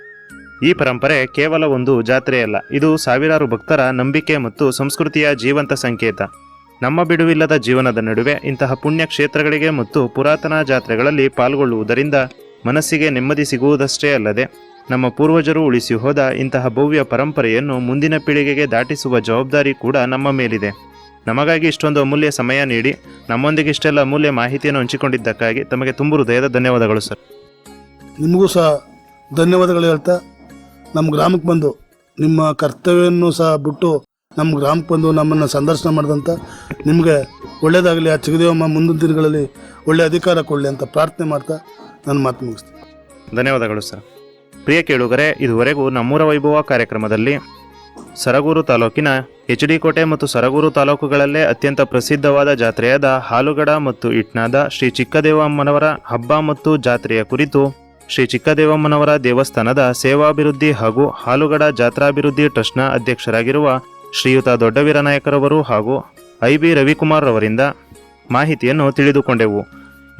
ಈ ಪರಂಪರೆ ಕೇವಲ ಒಂದು ಜಾತ್ರೆಯಲ್ಲ, ಇದು ಸಾವಿರಾರು ಭಕ್ತರ ನಂಬಿಕೆ ಮತ್ತು ಸಂಸ್ಕೃತಿಯ ಜೀವಂತ ಸಂಕೇತ. ನಮ್ಮ ಬಿಡುವಿಲ್ಲದ ಜೀವನದ ನಡುವೆ ಇಂತಹ ಪುಣ್ಯ ಕ್ಷೇತ್ರಗಳಿಗೆ ಮತ್ತು ಪುರಾತನ ಜಾತ್ರೆಗಳಲ್ಲಿ ಪಾಲ್ಗೊಳ್ಳುವುದರಿಂದ ಮನಸ್ಸಿಗೆ ನೆಮ್ಮದಿ ಸಿಗುವುದಷ್ಟೇ ಅಲ್ಲದೆ, ನಮ್ಮ ಪೂರ್ವಜರು ಉಳಿಸಿ ಹೋದ ಇಂತಹ ಭವ್ಯ ಪರಂಪರೆಯನ್ನು ಮುಂದಿನ ಪೀಳಿಗೆಗೆ ದಾಟಿಸುವ ಜವಾಬ್ದಾರಿ ಕೂಡ ನಮ್ಮ ಮೇಲಿದೆ. ನಮಗಾಗಿ ಇಷ್ಟೊಂದು ಅಮೂಲ್ಯ ಸಮಯ ನೀಡಿ ನಮ್ಮೊಂದಿಗೆ ಇಷ್ಟೆಲ್ಲ ಅಮೂಲ್ಯ ಮಾಹಿತಿಯನ್ನು ಹಂಚಿಕೊಂಡಿದ್ದಕ್ಕಾಗಿ ತಮಗೆ ತುಂಬ ಹೃದಯದ ಧನ್ಯವಾದಗಳು ಸರ್. ನಿಮಗೂ ಸಹ ಧನ್ಯವಾದಗಳು ಹೇಳ್ತಾ, ನಮ್ಮ ಗ್ರಾಮಕ್ಕೆ ಬಂದು ನಿಮ್ಮ ಕರ್ತವ್ಯವನ್ನು ಸಹ ಬಿಟ್ಟು ನಮ್ಮ ಗ್ರಾಮಕ್ಕೆ ಬಂದು ನಮ್ಮನ್ನು ಸಂದರ್ಶನ ಮಾಡಿದಂಥ ನಿಮಗೆ ಒಳ್ಳೆಯದಾಗಲಿ, ಆ ಚಿಗದೇವಮ್ಮ ಮುಂದಿನ ದಿನಗಳಲ್ಲಿ ಒಳ್ಳೆಯ ಅಧಿಕಾರ ಕೊಡಲಿ ಅಂತ ಪ್ರಾರ್ಥನೆ ಮಾಡ್ತಾ ನಾನು ಮಾತು ಮುಗಿಸ್ತೀನಿ. ಧನ್ಯವಾದಗಳು ಸರ್. ಪ್ರಿಯ ಕೇಳುಗರೆ, ಇದುವರೆಗೂ ನಮ್ಮೂರ ವೈಭವ ಕಾರ್ಯಕ್ರಮದಲ್ಲಿ ಸರಗೂರು ತಾಲೂಕಿನ HD ಕೋಟೆ ಮತ್ತು ಸರಗೂರು ತಾಲೂಕುಗಳಲ್ಲೇ ಅತ್ಯಂತ ಪ್ರಸಿದ್ಧವಾದ ಜಾತ್ರೆಯಾದ ಹಾಲುಗಡ ಮತ್ತು ಇಟ್ನಾದ ಶ್ರೀ ಚಿಕ್ಕದೇವಮ್ಮನವರ ಹಬ್ಬ ಮತ್ತು ಜಾತ್ರೆಯ ಕುರಿತು ಶ್ರೀ ಚಿಕ್ಕದೇವಮ್ಮನವರ ದೇವಸ್ಥಾನದ ಸೇವಾಭಿವೃದ್ಧಿ ಹಾಗೂ ಹಾಲುಗಡ ಜಾತ್ರಾಭಿವೃದ್ಧಿ ಟ್ರಸ್ಟ್ನ ಅಧ್ಯಕ್ಷರಾಗಿರುವ ಶ್ರೀಯುತ ದೊಡ್ಡವೀರನಾಯಕರವರು ಹಾಗೂ IB ರವಿಕುಮಾರ್ ಅವರಿಂದ ಮಾಹಿತಿಯನ್ನು ತಿಳಿದುಕೊಂಡೆವು.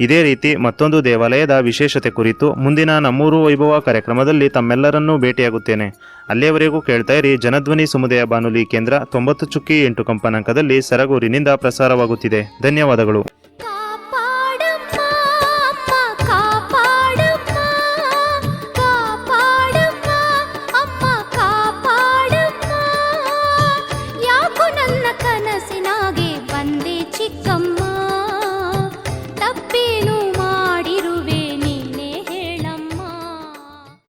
ಇದೇ ರೀತಿ ಮತ್ತೊಂದು ದೇವಾಲಯದ ವಿಶೇಷತೆ ಕುರಿತು ಮುಂದಿನ ನಮ್ಮೂರು ವೈಭವ ಕಾರ್ಯಕ್ರಮದಲ್ಲಿ ತಮ್ಮೆಲ್ಲರನ್ನೂ ಭೇಟಿಯಾಗುತ್ತೇನೆ. ಅಲ್ಲಿಯವರೆಗೂ ಕೇಳ್ತಾ ಇರಿ ಜನಧ್ವನಿ ಸಮುದಾಯ ಬಾನುಲಿ ಕೇಂದ್ರ 90.8 ಕಂಪನಾಂಕದಲ್ಲಿ ಸರಗೂರಿನಿಂದ ಪ್ರಸಾರವಾಗುತ್ತಿದೆ. ಧನ್ಯವಾದಗಳು.